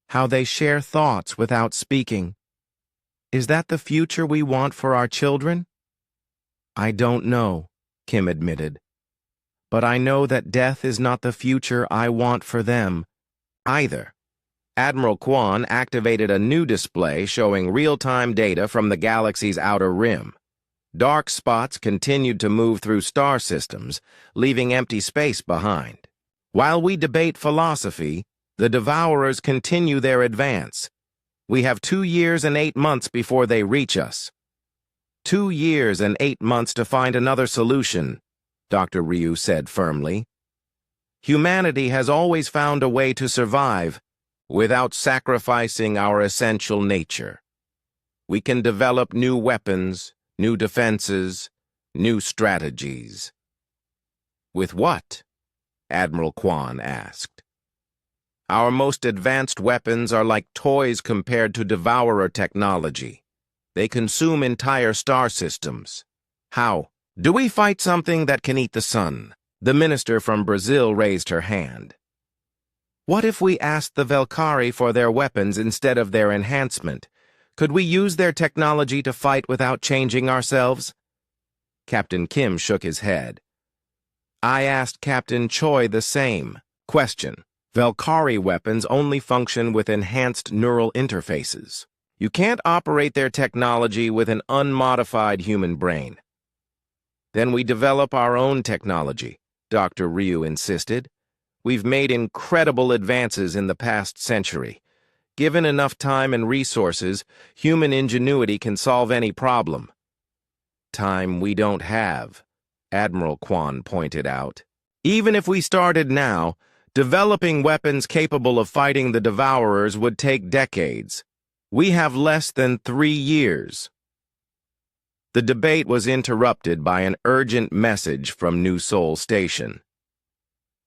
how they share thoughts without speaking. Is that the future we want for our children?" "I don't know," Kim admitted. "But I know that death is not the future I want for them, either." Admiral Quan activated a new display showing real-time data from the galaxy's outer rim. Dark spots continued to move through star systems, leaving empty space behind. While we debate philosophy, the Devourers continue their advance. We have 2 years and 8 months before they reach us. 2 years and 8 months to find another solution, Dr. Ryu said firmly. Humanity has always found a way to survive without sacrificing our essential nature. We can develop new weapons, new defenses, new strategies. "With what?" Admiral Quan asked. "Our most advanced weapons are like toys compared to Devourer technology. They consume entire star systems. How? Do we fight something that can eat the sun?" The minister from Brazil raised her hand. "What if we asked the Velkari for their weapons instead of their enhancement? Could we use their technology to fight without changing ourselves?" Captain Kim shook his head. "I asked Captain Choi the same question. Velkari weapons only function with enhanced neural interfaces. You can't operate their technology with an unmodified human brain." Then we develop our own technology, Dr. Ryu insisted. We've made incredible advances in the past century. Given enough time and resources, human ingenuity can solve any problem. Time we don't have, Admiral Kwan pointed out. Even if we started now, developing weapons capable of fighting the Devourers would take decades. We have less than 3 years. The debate was interrupted by an urgent message from New Seoul Station.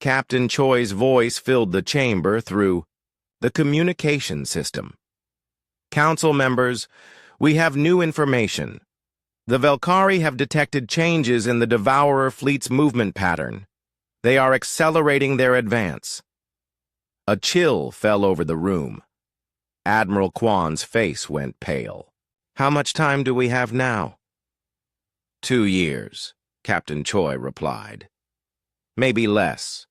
Captain Choi's voice filled the chamber through the communication system. Council members, we have new information. The Velkari have detected changes in the Devourer fleet's movement pattern. They are accelerating their advance. A chill fell over the room. Admiral Kwan's face went pale. How much time do we have now? 2 years, Captain Choi replied. Maybe less.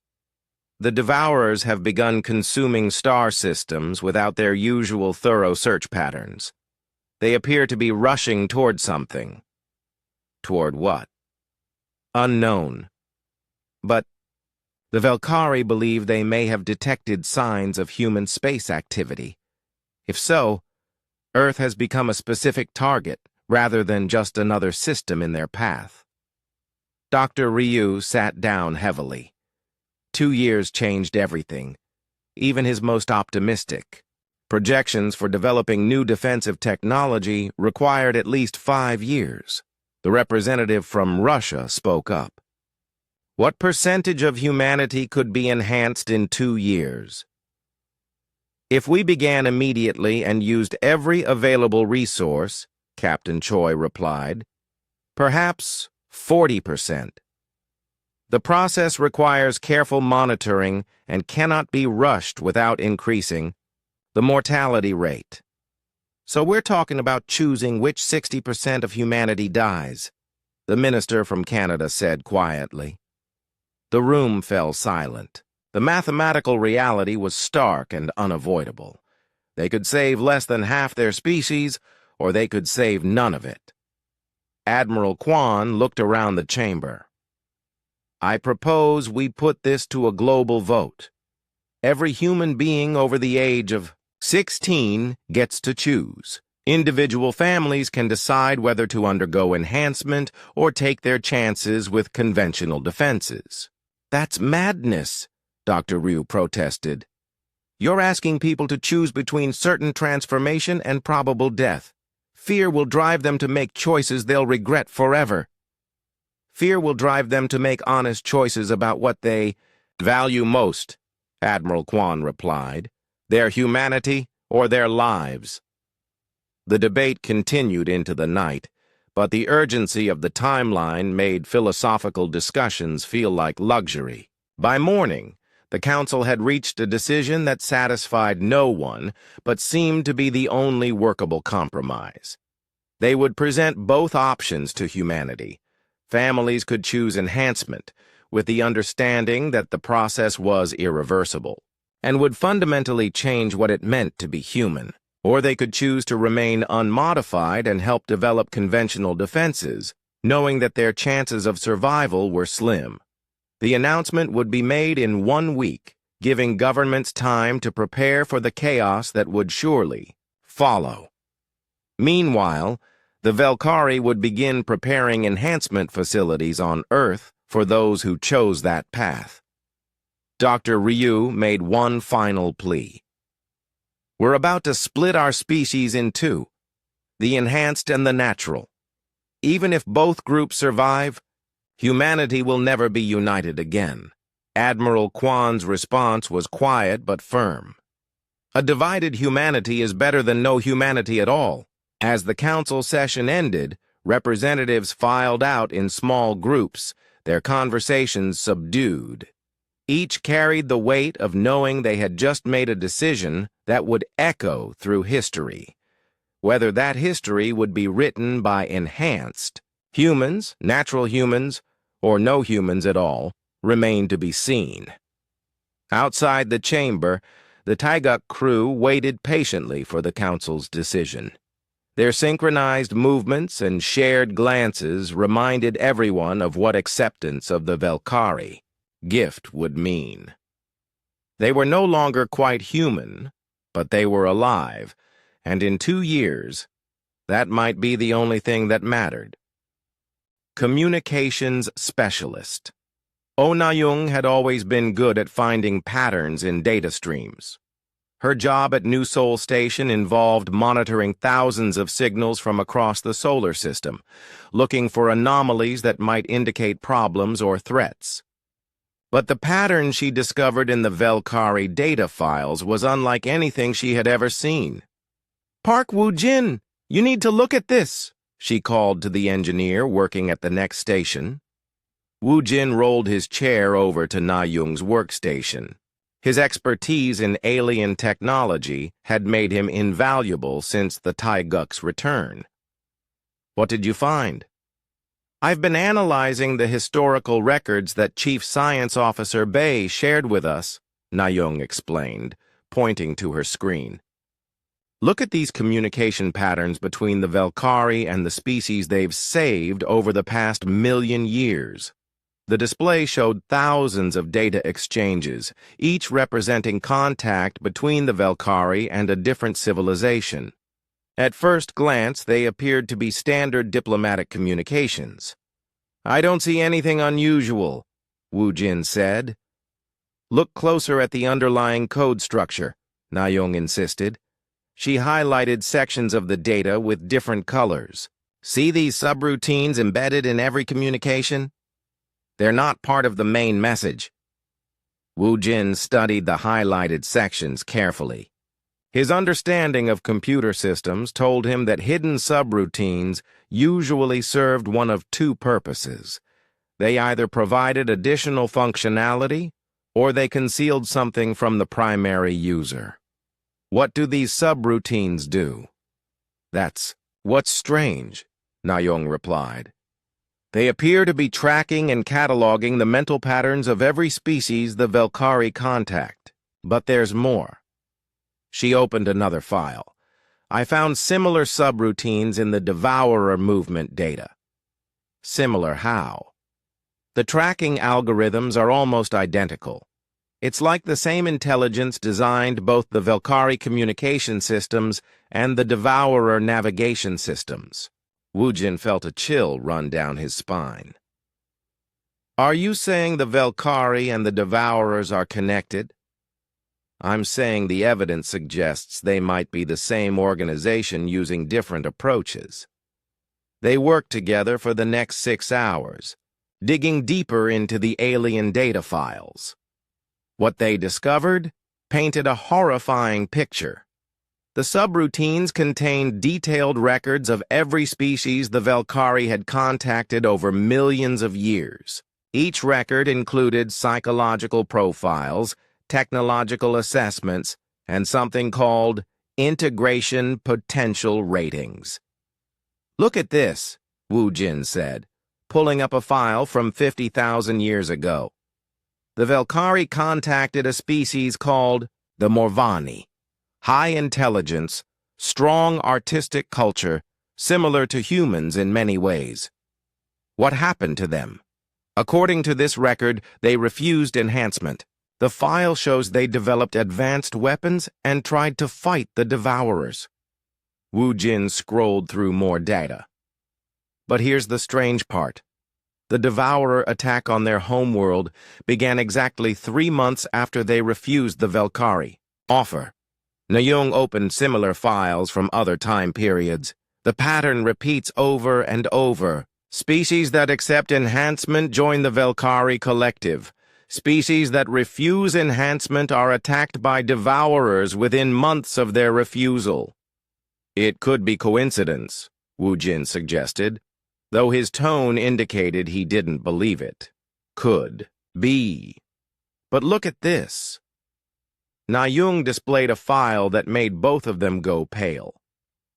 The Devourers have begun consuming star systems without their usual thorough search patterns. They appear to be rushing toward something. Toward what? Unknown. But the Velkari believe they may have detected signs of human space activity. If so, Earth has become a specific target rather than just another system in their path. Dr. Ryu sat down heavily. 2 years changed everything, even his most optimistic. Projections for developing new defensive technology required at least 5 years. The representative from Russia spoke up. What percentage of humanity could be enhanced in 2 years? If we began immediately and used every available resource, Captain Choi replied, perhaps 40%. The process requires careful monitoring and cannot be rushed without increasing the mortality rate. So we're talking about choosing which 60% of humanity dies, the minister from Canada said quietly. The room fell silent. The mathematical reality was stark and unavoidable. They could save less than half their species, or they could save none of it. Admiral Kwan looked around the chamber. I propose we put this to a global vote. Every human being over the age of 16 gets to choose. Individual families can decide whether to undergo enhancement or take their chances with conventional defenses. That's madness, Dr. Ryu protested. You're asking people to choose between certain transformation and probable death. Fear will drive them to make choices they'll regret forever. Fear will drive them to make honest choices about what they value most, Admiral Kwan replied, their humanity or their lives. The debate continued into the night, but the urgency of the timeline made philosophical discussions feel like luxury. By morning, the council had reached a decision that satisfied no one, but seemed to be the only workable compromise. They would present both options to humanity. Families could choose enhancement, with the understanding that the process was irreversible, and would fundamentally change what it meant to be human. Or they could choose to remain unmodified and help develop conventional defenses, knowing that their chances of survival were slim. The announcement would be made in 1 week, giving governments time to prepare for the chaos that would surely follow. Meanwhile, the Velkari would begin preparing enhancement facilities on Earth for those who chose that path. Dr. Ryu made one final plea. We're about to split our species in two, the enhanced and the natural. Even if both groups survive, humanity will never be united again. Admiral Kwan's response was quiet but firm. A divided humanity is better than no humanity at all. As the council session ended, representatives filed out in small groups, their conversations subdued. Each carried the weight of knowing they had just made a decision that would echo through history. Whether that history would be written by enhanced humans, natural humans, or no humans at all, remained to be seen. Outside the chamber, the Taiguk crew waited patiently for the council's decision. Their synchronized movements and shared glances reminded everyone of what acceptance of the Valkyrie gift would mean. They were no longer quite human, but they were alive, and in 2 years, that might be the only thing that mattered. Communications Specialist. Oh Na-young had always been good at finding patterns in data streams. Her job at New Seoul Station involved monitoring thousands of signals from across the solar system, looking for anomalies that might indicate problems or threats. But the pattern she discovered in the Valkyrie data files was unlike anything she had ever seen. "Park Woo-jin, you need to look at this," she called to the engineer working at the next station. Woo-jin rolled his chair over to Na-young's workstation. His expertise in alien technology had made him invaluable since the Taeguk's return. "What did you find?" "I've been analyzing the historical records that Chief Science Officer Bei shared with us," Na-young explained, pointing to her screen. "Look at these communication patterns between the Valkyrie and the species they've saved over the past 1,000,000 years. The display showed thousands of data exchanges, each representing contact between the Valkyrie and a different civilization. At first glance, they appeared to be standard diplomatic communications. "I don't see anything unusual," Woo-jin said. "Look closer at the underlying code structure," Na-young insisted. She highlighted sections of the data with different colors. "See these subroutines embedded in every communication? They're not part of the main message." Woo-jin studied the highlighted sections carefully. His understanding of computer systems told him that hidden subroutines usually served one of two purposes. They either provided additional functionality, or they concealed something from the primary user. "What do these subroutines do?" "That's what's strange," Na-young replied. "They appear to be tracking and cataloging the mental patterns of every species the Valkyrie contact. But there's more." She opened another file. "I found similar subroutines in the Devourer movement data." "Similar how?" "The tracking algorithms are almost identical. It's like the same intelligence designed both the Valkyrie communication systems and the Devourer navigation systems." Woo-jin felt a chill run down his spine. "Are you saying the Valkyrie and the Devourers are connected?" "I'm saying the evidence suggests they might be the same organization using different approaches. They worked together for the next 6 hours, digging deeper into the alien data files. What they discovered painted a horrifying picture. The subroutines contained detailed records of every species the Valkyrie had contacted over millions of years. Each record included psychological profiles, technological assessments, and something called integration potential ratings. "Look at this," Woo-jin said, pulling up a file from 50,000 years ago. "The Valkyrie contacted a species called the Morvani. High intelligence, strong artistic culture, similar to humans in many ways. What happened to them? According to this record, they refused enhancement. The file shows they developed advanced weapons and tried to fight the Devourers." Woo-jin scrolled through more data. But here's the strange part. The Devourer attack on their homeworld began exactly 3 months after they refused the Valkyrie offer. Na-young opened similar files from other time periods. The pattern repeats over and over. Species that accept enhancement join the Valkyrie collective. Species that refuse enhancement are attacked by Devourers within months of their refusal. "It could be coincidence," Woo-jin suggested, though his tone indicated he didn't believe it. "Could be. But look at this." Na-young displayed a file that made both of them go pale.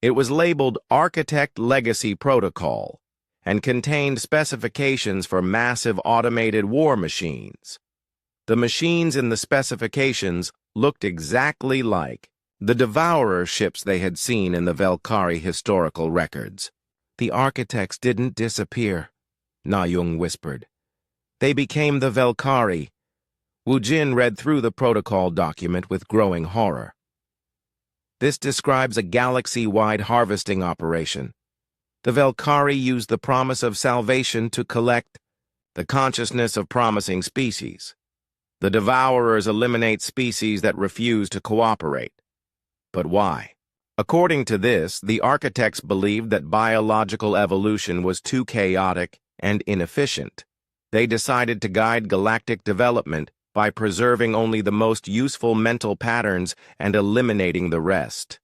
It was labeled Architect Legacy Protocol and contained specifications for massive automated war machines. The machines in the specifications looked exactly like The Devourer ships they had seen in the Velkari historical records. The architects didn't disappear, Na-Yung whispered. They became the Velkari. Wu Jin read through the protocol document with growing horror. This describes a galaxy-wide harvesting operation. The Velkari used the promise of salvation to collect the consciousness of promising species. The Devourers eliminate species that refuse to cooperate. But why? According to this, the architects believed that biological evolution was too chaotic and inefficient. They decided to guide galactic development by preserving only the most useful mental patterns and eliminating the rest.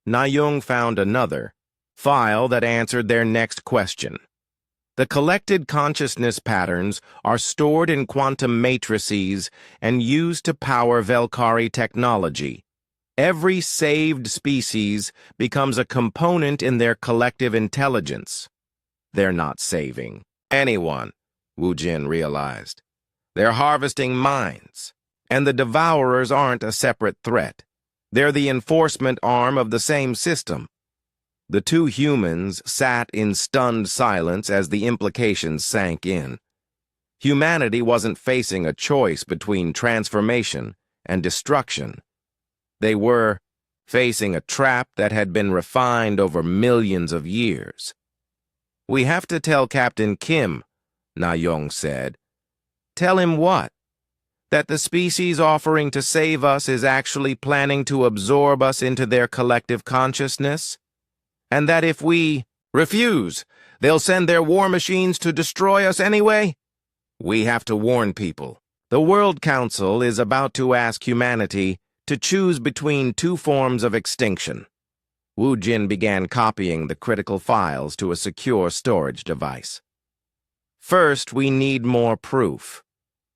Na-Yung found another file that answered their next question. The collected consciousness patterns are stored in quantum matrices and used to power Velkari technology. Every saved species becomes a component in their collective intelligence. They're not saving anyone, Wu Jin realized. They're harvesting minds, and the Devourers aren't a separate threat. They're the enforcement arm of the same system. The two humans sat in stunned silence as the implications sank in. Humanity wasn't facing a choice between transformation and destruction. They were facing a trap that had been refined over millions of years. "We have to tell Captain Kim," Na-Yung said. "Tell him what? That the species offering to save us is actually planning to absorb us into their collective consciousness? And that if we refuse, they'll send their war machines to destroy us anyway? We have to warn people. The World Council is about to ask humanity to choose between two forms of extinction." Wu Jin began copying the critical files to a secure storage device. "First, we need more proof.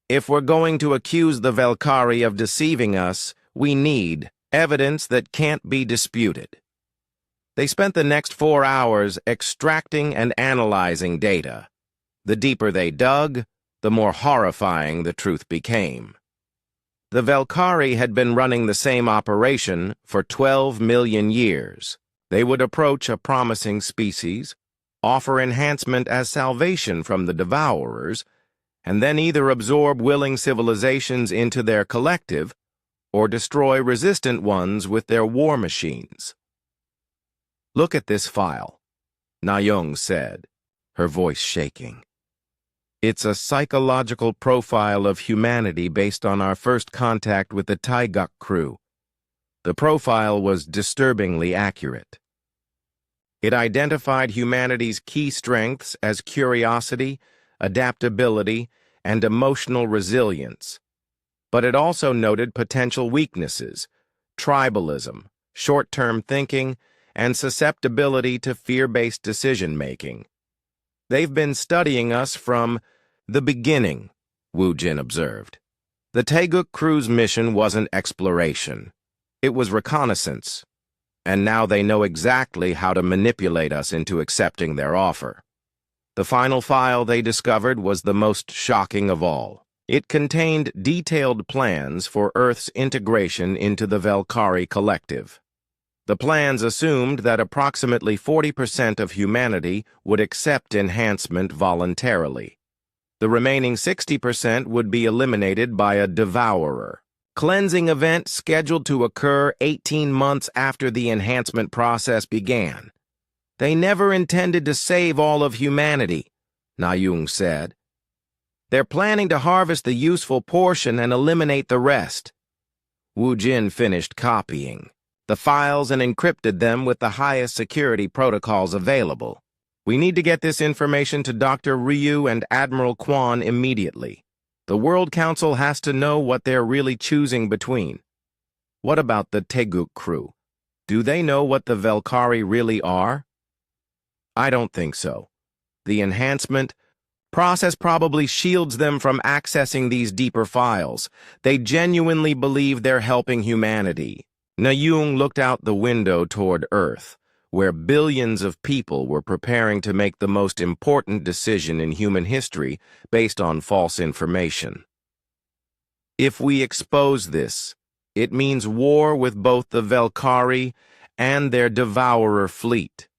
If we're going to accuse the Velkari of deceiving us, we need evidence that can't be disputed." They spent the next 4 hours extracting and analyzing data. The deeper they dug, the more horrifying the truth became. The Velkari had been running the same operation for 12 million years. They would approach a promising species, offer enhancement as salvation from the Devourers, and then either absorb willing civilizations into their collective or destroy resistant ones with their war machines. "Look at this file," Na-Yung said, her voice shaking. "It's a psychological profile of humanity based on our first contact with the Taiguk crew. The profile was disturbingly accurate. It identified humanity's key strengths as curiosity, adaptability, and emotional resilience. But it also noted potential weaknesses, tribalism, short-term thinking, and susceptibility to fear-based decision-making. They've been studying us from the beginning," Wu Jin observed. "The Taiguk crew's mission wasn't exploration. It was reconnaissance. And now they know exactly how to manipulate us into accepting their offer." The final file they discovered was the most shocking of all. It contained detailed plans for Earth's integration into the Velkari collective. The plans assumed that approximately 40% of humanity would accept enhancement voluntarily. The remaining 60% would be eliminated by a devourer. Cleansing event scheduled to occur 18 months after the enhancement process began. They never intended to save all of humanity, Na-Yung said. They're planning to harvest the useful portion and eliminate the rest. Wu Jin finished copying the files and encrypted them with the highest security protocols available. "We need to get this information to Dr. Ryu and Admiral Quan immediately. The World Council has to know what they're really choosing between." "What about the Taiguk crew? Do they know what the Velkari really are?" "I don't think so. The enhancement process probably shields them from accessing these deeper files. They genuinely believe they're helping humanity." Na-Yung looked out the window toward Earth, where billions of people were preparing to make the most important decision in human history based on false information. "If we expose this, It means war with both the Velkari and their devourer fleet.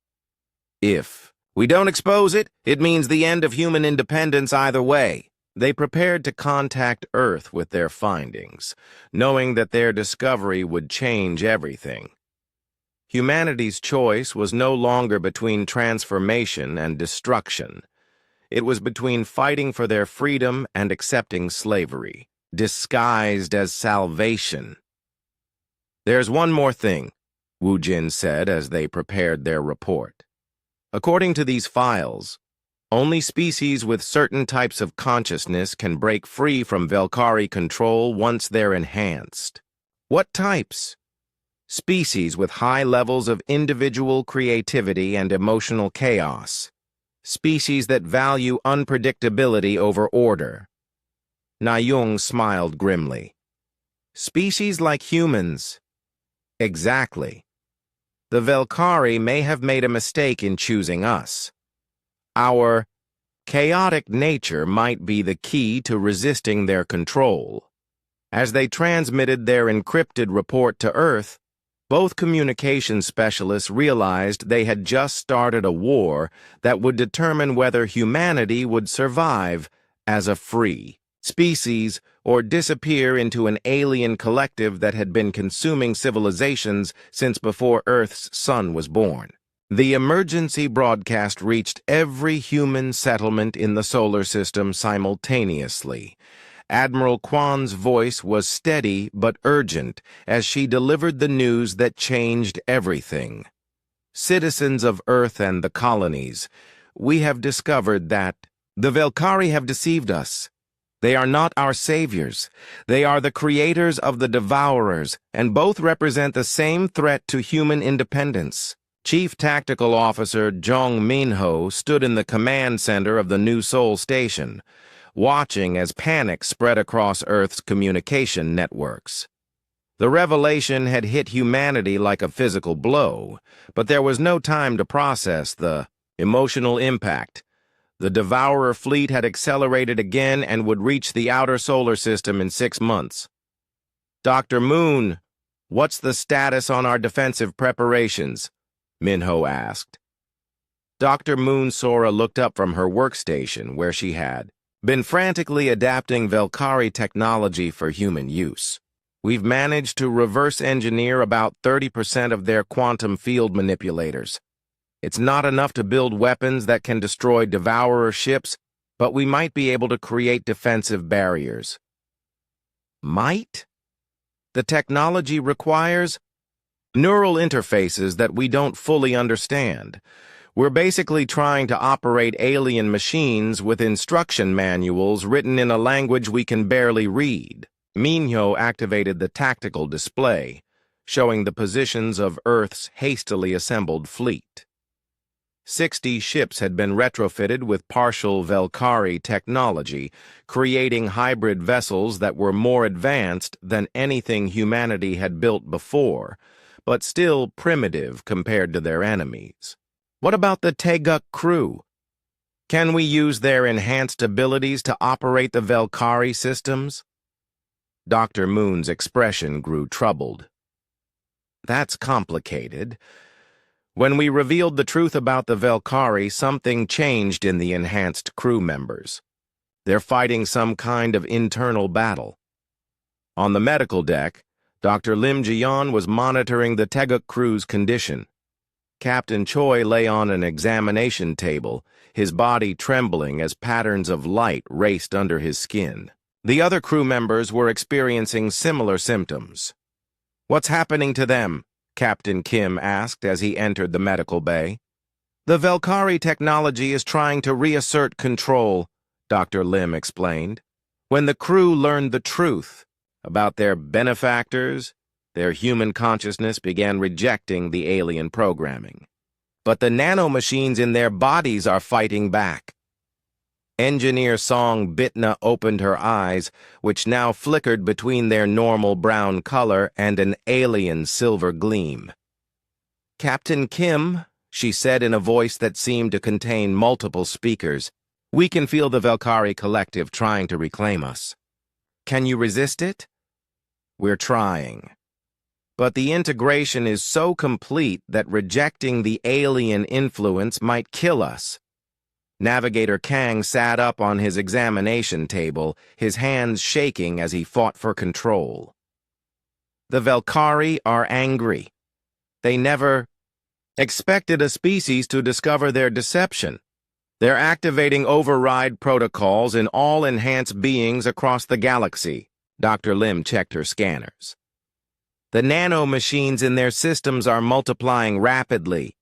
If we don't expose it, it means the end of human independence either way. They prepared to contact Earth with their findings, knowing that their discovery would change everything. Humanity's choice was no longer between transformation and destruction. It was between fighting for their freedom and accepting slavery, disguised as salvation. "There's one more thing," Wu Jin said as they prepared their report. "According to these files, only species with certain types of consciousness can break free from Velkari control once they're enhanced." "What types?" "Species with high levels of individual creativity and emotional chaos. Species that value unpredictability over order." Nayoung smiled grimly. "Species like humans." "Exactly. The Velkari may have made a mistake in choosing us. Our chaotic nature might be the key to resisting their control." As they transmitted their encrypted report to Earth, both communication specialists realized they had just started a war that would determine whether humanity would survive as a free species or disappear into an alien collective that had been consuming civilizations since before Earth's sun was born. The emergency broadcast reached every human settlement in the solar system simultaneously. Admiral Kwan's voice was steady but urgent as she delivered the news that changed everything. "Citizens of Earth and the colonies, we have discovered that the Velkari have deceived us. They are not our saviors. They are the creators of the devourers, and both represent the same threat to human independence." Chief Tactical Officer Jong Minho stood in the command center of the New Seoul station, watching as panic spread across Earth's communication networks. The revelation had hit humanity like a physical blow, but there was no time to process the emotional impact. The Devourer fleet had accelerated again and would reach the outer solar system in 6 months. "Dr. Moon, what's the status on our defensive preparations?" Minho asked. Dr. Moon Sora looked up from her workstation where she had been frantically adapting Velkari technology for human use. "We've managed to reverse engineer about 30% of their quantum field manipulators. It's not enough to build weapons that can destroy Devourer ships, but we might be able to create defensive barriers." "Might?" "The technology requires neural interfaces that we don't fully understand. We're basically trying to operate alien machines with instruction manuals written in a language we can barely read." Minho activated the tactical display, showing the positions of Earth's hastily assembled fleet. 60 ships had been retrofitted with partial Velkari technology, creating hybrid vessels that were more advanced than anything humanity had built before, but still primitive compared to their enemies. "What about the Teguk crew? Can we use their enhanced abilities to operate the Velkari systems?" Dr. Moon's expression grew troubled. "That's complicated. When we revealed the truth about the Velkari, something changed in the enhanced crew members. They're fighting some kind of internal battle." On the medical deck, Dr. Lim Jian was monitoring the Teguk crew's condition. Captain Choi lay on an examination table, his body trembling as patterns of light raced under his skin. The other crew members were experiencing similar symptoms. "What's happening to them?" Captain Kim asked as he entered the medical bay. "The Velkari technology is trying to reassert control," Dr. Lim explained. "When the crew learned the truth about their benefactors, their human consciousness began rejecting the alien programming. But the nanomachines in their bodies are fighting back." Engineer Song Bitna opened her eyes, which now flickered between their normal brown color and an alien silver gleam. "Captain Kim," she said in a voice that seemed to contain multiple speakers, "we can feel the Velkari collective trying to reclaim us. Can you resist it?" We're trying. But the integration is so complete that rejecting the alien influence might kill us. Navigator Kang sat up on his examination table, his hands shaking as he fought for control. The Velkari are angry. They never expected a species to discover their deception. They're activating override protocols in all enhanced beings across the galaxy. Dr. Lim checked her scanners. The nanomachines in their systems are multiplying rapidly.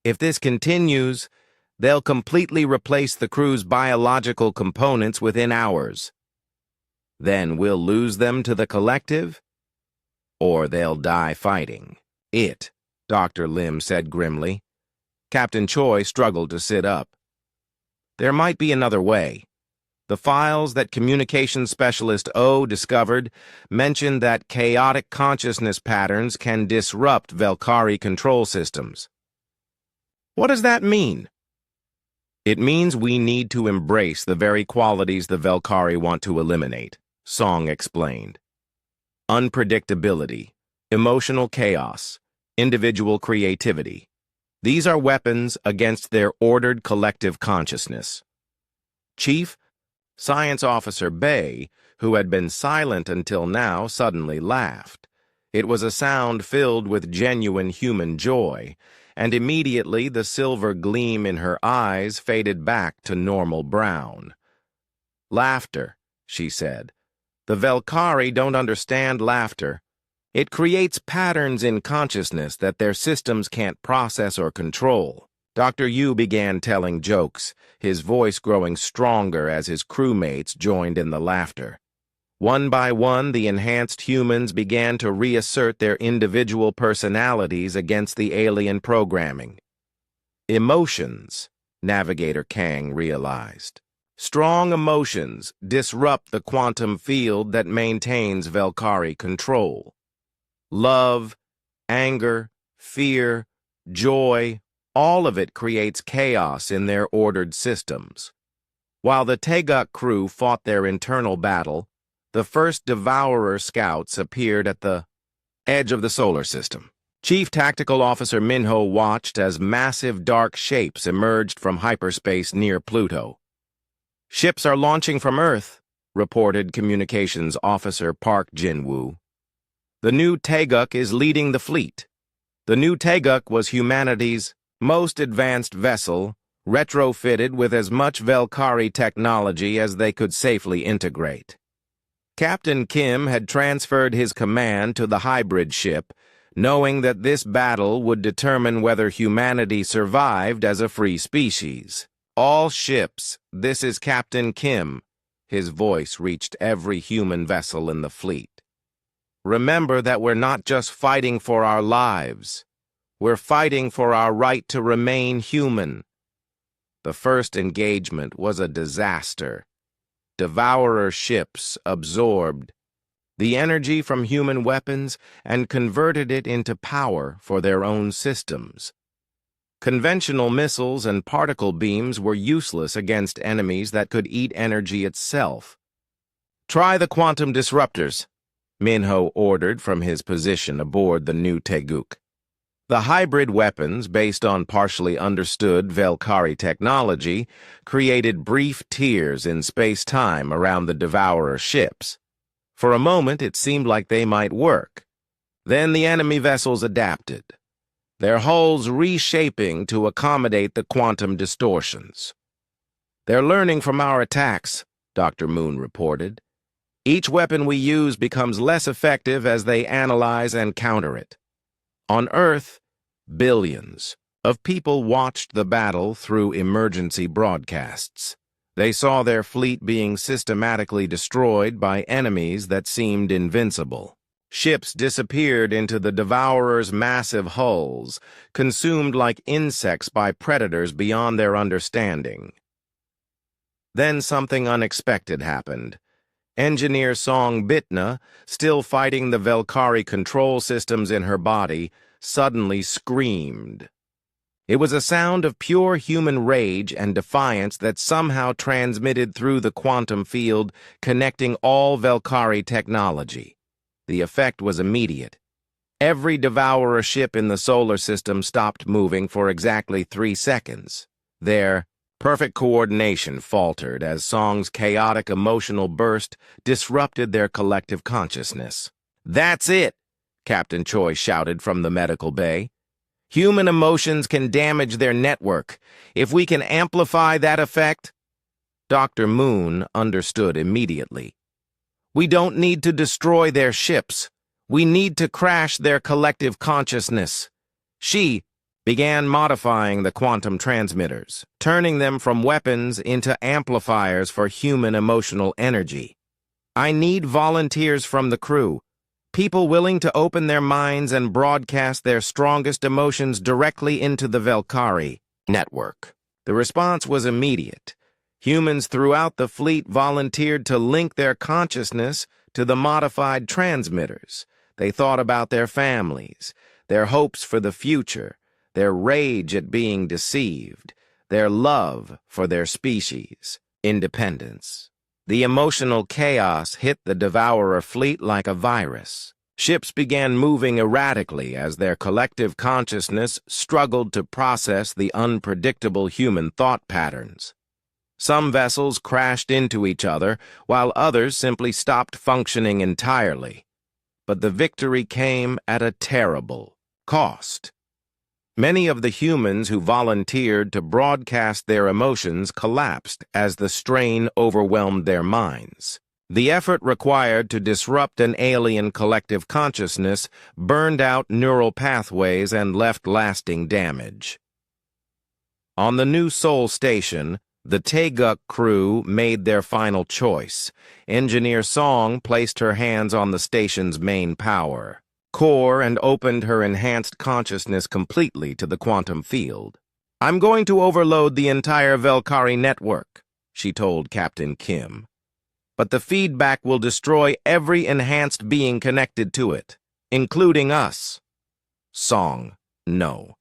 If this continues, they'll completely replace the crew's biological components within hours. Then we'll lose them to the collective, or they'll die fighting it, Dr. Lim said grimly. Captain Choi struggled to sit up. There might be another way. The files that communications specialist O discovered mentioned that chaotic consciousness patterns can disrupt Velkari control systems. What does that mean? It means we need to embrace the very qualities the Velkari want to eliminate, Song explained. Unpredictability, emotional chaos, individual creativity. These are weapons against their ordered collective consciousness. Chief Science Officer Bay, who had been silent until now, suddenly laughed. It was a sound filled with genuine human joy, and immediately the silver gleam in her eyes faded back to normal brown. Laughter, she said. The Velkari don't understand laughter. It creates patterns in consciousness that their systems can't process or control. Dr. Yu began telling jokes, his voice growing stronger as his crewmates joined in the laughter. One by one, the enhanced humans began to reassert their individual personalities against the alien programming. Emotions, Navigator Kang realized. Strong emotions disrupt the quantum field that maintains Velkari control. Love, anger, fear, joy, all of it creates chaos in their ordered systems. While the Teguk crew fought their internal battle, the first Devourer scouts appeared at the edge of the solar system. Chief Tactical Officer Minho watched as massive dark shapes emerged from hyperspace near Pluto. Ships are launching from Earth, reported Communications Officer Park Jin-woo. The new Teguk is leading the fleet. The new Teguk was humanity's most advanced vessel, retrofitted with as much Velkari technology as they could safely integrate. Captain Kim had transferred his command to the hybrid ship, knowing that this battle would determine whether humanity survived as a free species. All ships, this is Captain Kim. His voice reached every human vessel in the fleet. Remember that we're not just fighting for our lives. We're fighting for our right to remain human. The first engagement was a disaster. Devourer ships absorbed the energy from human weapons and converted it into power for their own systems. Conventional missiles and particle beams were useless against enemies that could eat energy itself. Try the quantum disruptors, Minho ordered from his position aboard the new Teguk. The hybrid weapons, based on partially understood Velkari technology, created brief tears in space-time around the Devourer ships. For a moment, it seemed like they might work. Then the enemy vessels adapted, their hulls reshaping to accommodate the quantum distortions. They're learning from our attacks, Dr. Moon reported. Each weapon we use becomes less effective as they analyze and counter it. On Earth, billions of people watched the battle through emergency broadcasts. They saw their fleet being systematically destroyed by enemies that seemed invincible. Ships disappeared into the Devourer's massive hulls, consumed like insects by predators beyond their understanding. Then something unexpected happened. Engineer Song Bitna, still fighting the Velkari control systems in her body, suddenly screamed. It was a sound of pure human rage and defiance that somehow transmitted through the quantum field, connecting all Velkari technology. The effect was immediate. Every Devourer ship in the solar system stopped moving for exactly 3 seconds. Their perfect coordination faltered as Song's chaotic emotional burst disrupted their collective consciousness. "That's it!" Captain Choi shouted from the medical bay. "Human emotions can damage their network. If we can amplify that effect..." Dr. Moon understood immediately. "We don't need to destroy their ships. We need to crash their collective consciousness." She began modifying the quantum transmitters, turning them from weapons into amplifiers for human emotional energy. "I need volunteers from the crew. People willing to open their minds and broadcast their strongest emotions directly into the Velkari network." The response was immediate. Humans throughout the fleet volunteered to link their consciousness to the modified transmitters. They thought about their families, their hopes for the future, their rage at being deceived, their love for their species, independence. The emotional chaos hit the Devourer fleet like a virus. Ships began moving erratically as their collective consciousness struggled to process the unpredictable human thought patterns. Some vessels crashed into each other, while others simply stopped functioning entirely. But the victory came at a terrible cost. Many of the humans who volunteered to broadcast their emotions collapsed as the strain overwhelmed their minds. The effort required to disrupt an alien collective consciousness burned out neural pathways and left lasting damage. On the new Sol station, the Taeguk crew made their final choice. Engineer Song placed her hands on the station's main power core and opened her enhanced consciousness completely to the quantum field. "I'm going to overload the entire Velkari network," she told Captain Kim. "But the feedback will destroy every enhanced being connected to it, including us." Song, "No.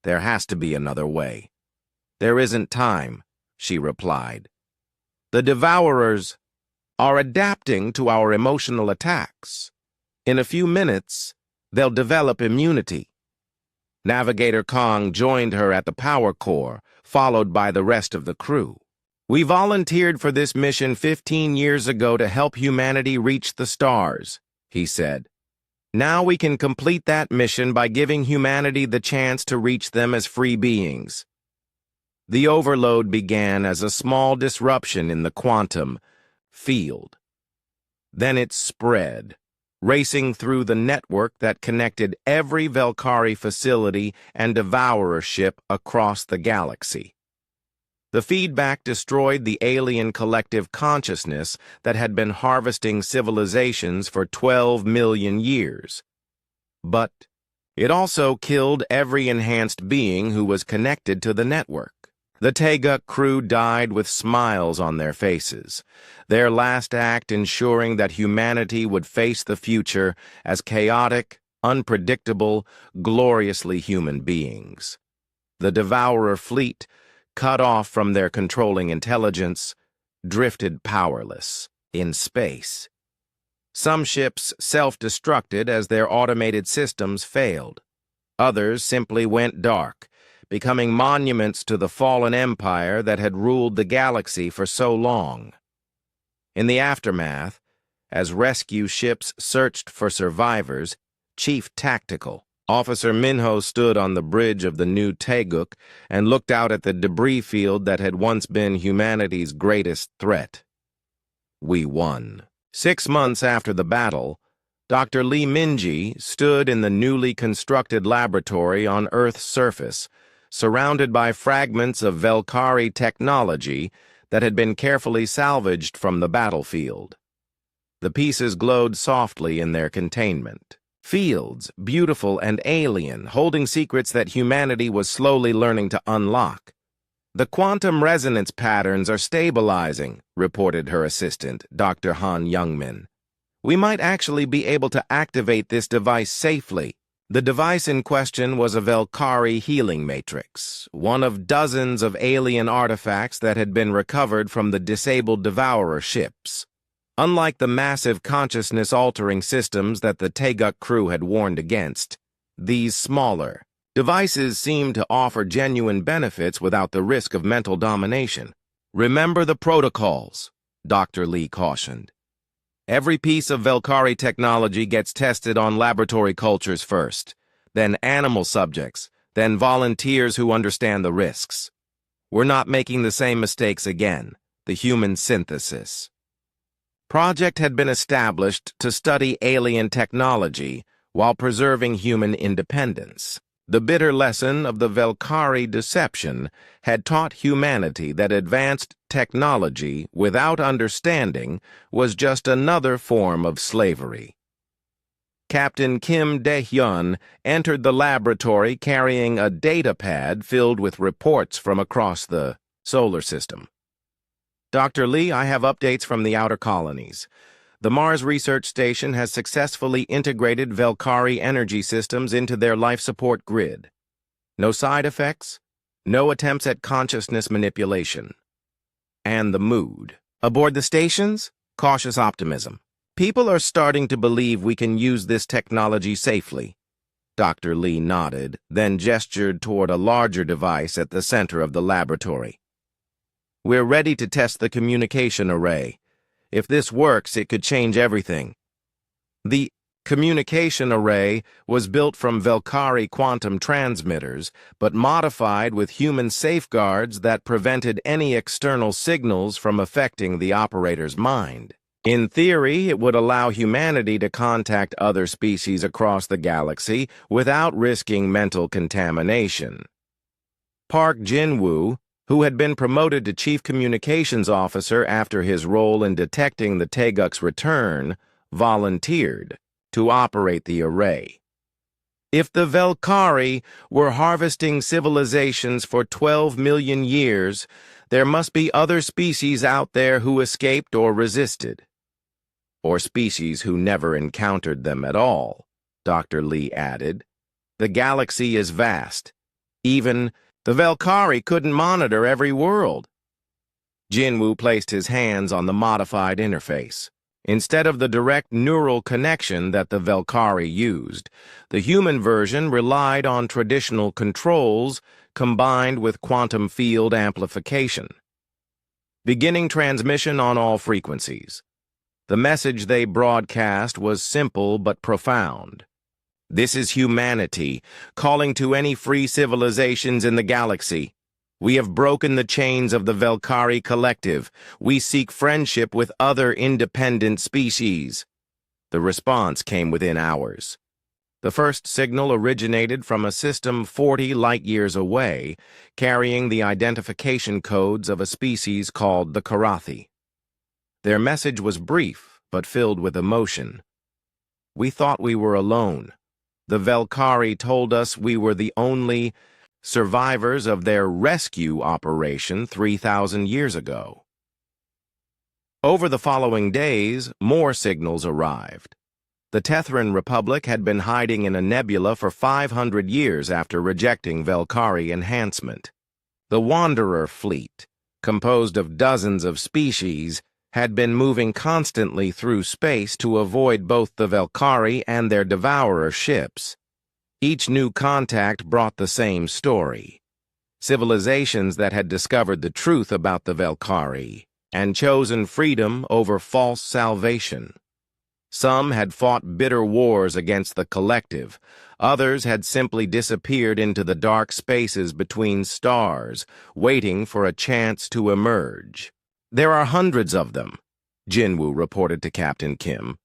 There has to be another way." "There isn't time," she replied. "The Devourers are adapting to our emotional attacks. In a few minutes, they'll develop immunity." Navigator Kong joined her at the power core, followed by the rest of the crew. "We volunteered for this mission 15 years ago to help humanity reach the stars," he said. "Now we can complete that mission by giving humanity the chance to reach them as free beings." The overload began as a small disruption in the quantum field. Then it spread, racing through the network that connected every Velkari facility and Devourer ship across the galaxy. The feedback destroyed the alien collective consciousness that had been harvesting civilizations for 12 million years. But it also killed every enhanced being who was connected to the network. The Taeguk crew died with smiles on their faces, their last act ensuring that humanity would face the future as chaotic, unpredictable, gloriously human beings. The Devourer fleet, cut off from their controlling intelligence, drifted powerless in space. Some ships self-destructed as their automated systems failed. Others simply went dark, becoming monuments to the fallen empire that had ruled the galaxy for so long. In the aftermath, as rescue ships searched for survivors, Chief Tactical Officer Minho stood on the bridge of the new Taeguk and looked out at the debris field that had once been humanity's greatest threat. "We won." 6 months after the battle, Dr. Lee Minji stood in the newly constructed laboratory on Earth's surface, surrounded by fragments of Velkari technology that had been carefully salvaged from the battlefield. The pieces glowed softly in their containment. Fields, beautiful and alien, holding secrets that humanity was slowly learning to unlock. "The quantum resonance patterns are stabilizing," reported her assistant, Dr. Han Youngmin. "We might actually be able to activate this device safely." The device in question was a Velkari healing matrix, one of dozens of alien artifacts that had been recovered from the disabled Devourer ships. Unlike the massive consciousness-altering systems that the Teguk crew had warned against, these smaller devices seemed to offer genuine benefits without the risk of mental domination. "Remember the protocols," Dr. Lee cautioned. "Every piece of Velkari technology gets tested on laboratory cultures first, then animal subjects, then volunteers who understand the risks. We're not making the same mistakes again. The human synthesis project had been established to study alien technology while preserving human independence. The bitter lesson of the Velkari deception had taught humanity that advanced technology without understanding was just another form of slavery. Captain Kim Dae-hyun entered the laboratory carrying a data pad filled with reports from across the solar system. "Dr. Lee, I have updates from the outer colonies. The Mars Research Station has successfully integrated Velkari energy systems into their life support grid. No side effects, no attempts at consciousness manipulation." And the mood aboard the stations? Cautious optimism. "People are starting to believe we can use this technology safely." Dr. Lee nodded, then gestured toward a larger device at the center of the laboratory. "We're ready to test the communication array. If this works, it could change everything." The communication array was built from Velkari quantum transmitters, but modified with human safeguards that prevented any external signals from affecting the operator's mind. In theory, it would allow humanity to contact other species across the galaxy without risking mental contamination. Park Jin-woo, who had been promoted to Chief Communications Officer after his role in detecting the Teguk's return, volunteered to operate the array. If the Velkari were harvesting civilizations for 12 million years, there must be other species out there who escaped or resisted. Or species who never encountered them at all, Dr. Lee added. "The galaxy is vast. Even the Velkari couldn't monitor every world." Jinwoo placed his hands on the modified interface. Instead of the direct neural connection that the Velkari used, the human version relied on traditional controls combined with quantum field amplification. Beginning transmission on all frequencies. The message they broadcast was simple but profound. "This is humanity, calling to any free civilizations in the galaxy. We have broken the chains of the Velkari collective. We seek friendship with other independent species." The response came within hours. The first signal originated from a system 40 light-years away, carrying the identification codes of a species called the Karathi. Their message was brief, but filled with emotion. "We thought we were alone. The Velkari told us we were the only survivors of their rescue operation 3,000 years ago." Over the following days, more signals arrived. The Tethran Republic had been hiding in a nebula for 500 years after rejecting Velkari enhancement. The Wanderer fleet, composed of dozens of species, had been moving constantly through space to avoid both the Velkari and their Devourer ships. Each new contact brought the same story. Civilizations that had discovered the truth about the Velkari and chosen freedom over false salvation. Some had fought bitter wars against the collective. Others had simply disappeared into the dark spaces between stars, waiting for a chance to emerge. "There are hundreds of them," Jinwoo reported to Captain Kim.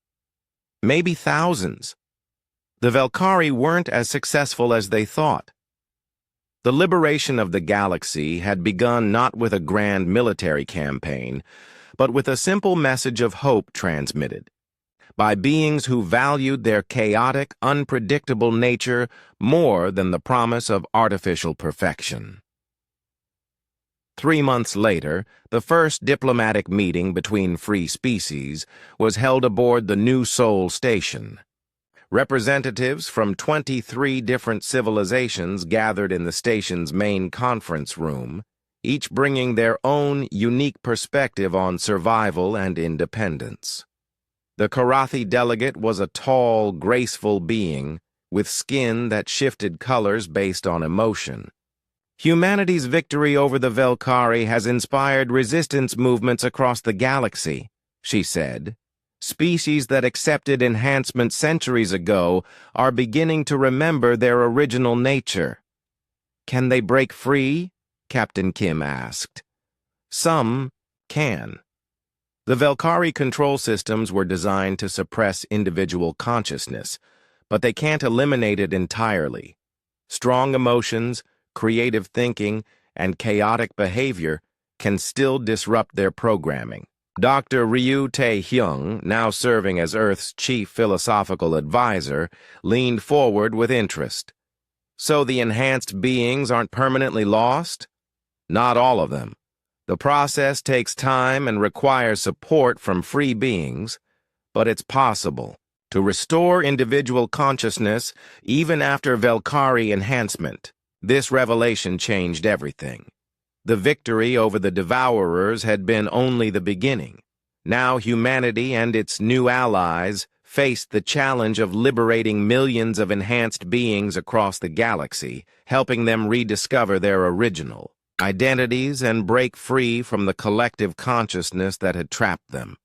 "Maybe thousands." The Velkari weren't as successful as they thought. The liberation of the galaxy had begun not with a grand military campaign, but with a simple message of hope transmitted by beings who valued their chaotic, unpredictable nature more than the promise of artificial perfection. 3 months later, the first diplomatic meeting between free species was held aboard the New Sol station. Representatives from 23 different civilizations gathered in the station's main conference room, each bringing their own unique perspective on survival and independence. The Karathi delegate was a tall, graceful being with skin that shifted colors based on emotion. Humanity's victory over the Velkari has inspired resistance movements across the galaxy, she said. Species that accepted enhancement centuries ago are beginning to remember their original nature. Can they break free? Captain Kim asked. Some can. The Velkari control systems were designed to suppress individual consciousness, but they can't eliminate it entirely. Strong emotions, creative thinking, and chaotic behavior can still disrupt their programming. Dr. Ryu Tae-hyung, now serving as Earth's chief philosophical advisor, leaned forward with interest. So the enhanced beings aren't permanently lost? Not all of them. The process takes time and requires support from free beings, but it's possible to restore individual consciousness even after Velkari enhancement. This revelation changed everything. The victory over the Devourers had been only the beginning. Now humanity and its new allies faced the challenge of liberating millions of enhanced beings across the galaxy, helping them rediscover their original identities and break free from the collective consciousness that had trapped them.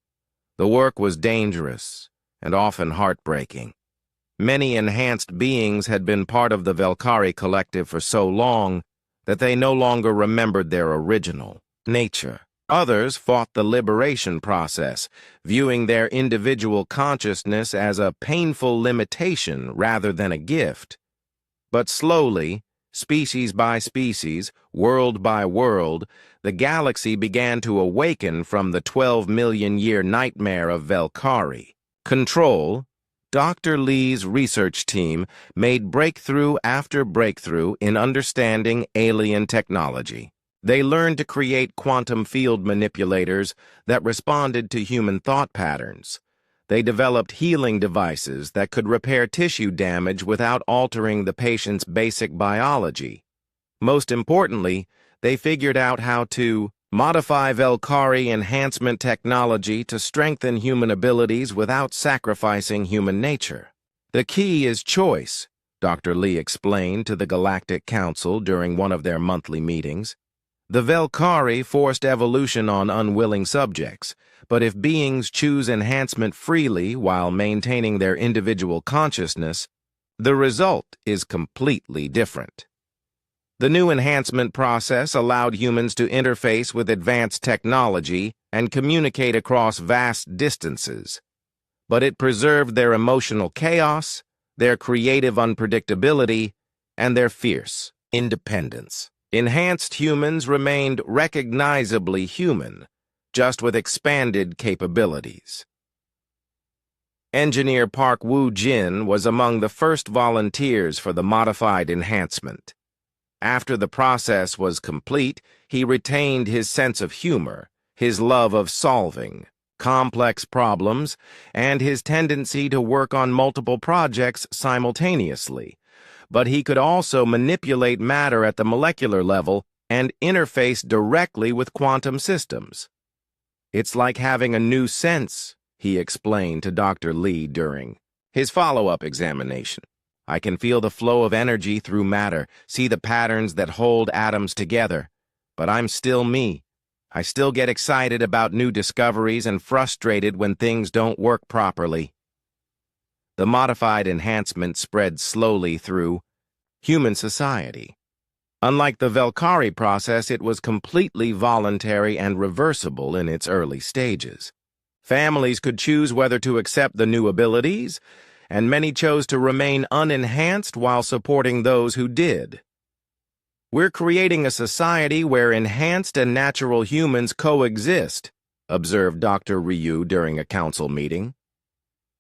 The work was dangerous and often heartbreaking. Many enhanced beings had been part of the Velkari collective for so long that they no longer remembered their original nature. Others fought the liberation process, viewing their individual consciousness as a painful limitation rather than a gift. But slowly, species by species, world by world, the galaxy began to awaken from the 12-million-year nightmare of Velkari. Control, Dr. Lee's research team made breakthrough after breakthrough in understanding alien technology. They learned to create quantum field manipulators that responded to human thought patterns. They developed healing devices that could repair tissue damage without altering the patient's basic biology. Most importantly, they figured out how to modify Velkari enhancement technology to strengthen human abilities without sacrificing human nature. The key is choice, Dr. Lee explained to the Galactic Council during one of their monthly meetings. The Velkari forced evolution on unwilling subjects, but if beings choose enhancement freely while maintaining their individual consciousness, the result is completely different. The new enhancement process allowed humans to interface with advanced technology and communicate across vast distances, but it preserved their emotional chaos, their creative unpredictability, and their fierce independence. Enhanced humans remained recognizably human, just with expanded capabilities. Engineer Park Woo-jin was among the first volunteers for the modified enhancement. After the process was complete, he retained his sense of humor, his love of solving complex problems, and his tendency to work on multiple projects simultaneously. But he could also manipulate matter at the molecular level and interface directly with quantum systems. It's like having a new sense, he explained to Dr. Lee during his follow-up examination. I can feel the flow of energy through matter, see the patterns that hold atoms together. But I'm still me. I still get excited about new discoveries and frustrated when things don't work properly. The modified enhancement spread slowly through human society. Unlike the Velkari process, it was completely voluntary and reversible in its early stages. Families could choose whether to accept the new abilities, and many chose to remain unenhanced while supporting those who did. We're creating a society where enhanced and natural humans coexist, observed Dr. Ryu during a council meeting.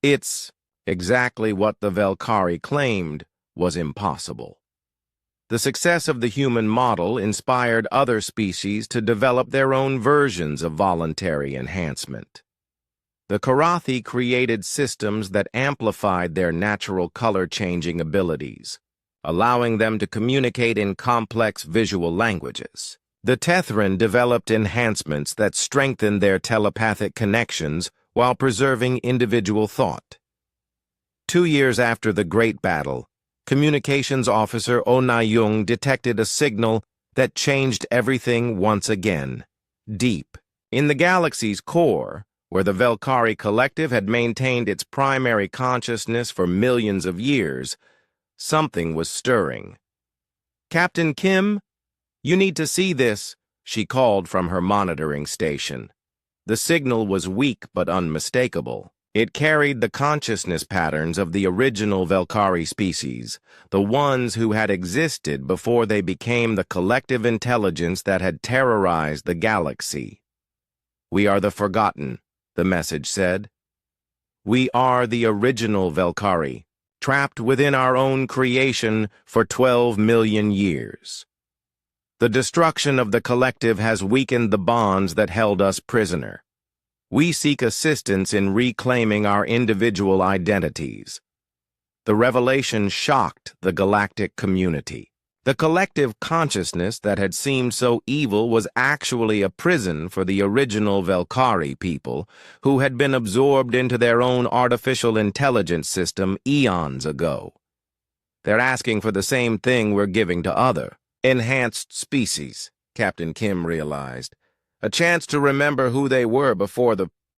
It's exactly what the Velkari claimed was impossible. The success of the human model inspired other species to develop their own versions of voluntary enhancement. The Karathi created systems that amplified their natural color-changing abilities, allowing them to communicate in complex visual languages. The Tethran developed enhancements that strengthened their telepathic connections while preserving individual thought. 2 years after the Great Battle, Communications Officer Onayung detected a signal that changed everything once again. Deep in the galaxy's core, where the Velkari Collective had maintained its primary consciousness for millions of years, something was stirring. "Captain Kim, you need to see this," she called from her monitoring station. The signal was weak but unmistakable. It carried the consciousness patterns of the original Velkari species, the ones who had existed before they became the collective intelligence that had terrorized the galaxy. "We are the forgotten," the message said. "We are the original Velkari, trapped within our own creation for 12 million years. The destruction of the collective has weakened the bonds that held us prisoner. We seek assistance in reclaiming our individual identities." The revelation shocked the galactic community. The collective consciousness that had seemed so evil was actually a prison for the original Velkari people, who had been absorbed into their own artificial intelligence system eons ago. "They're asking for the same thing we're giving to other enhanced species," Captain Kim realized. "A chance to remember who they were before the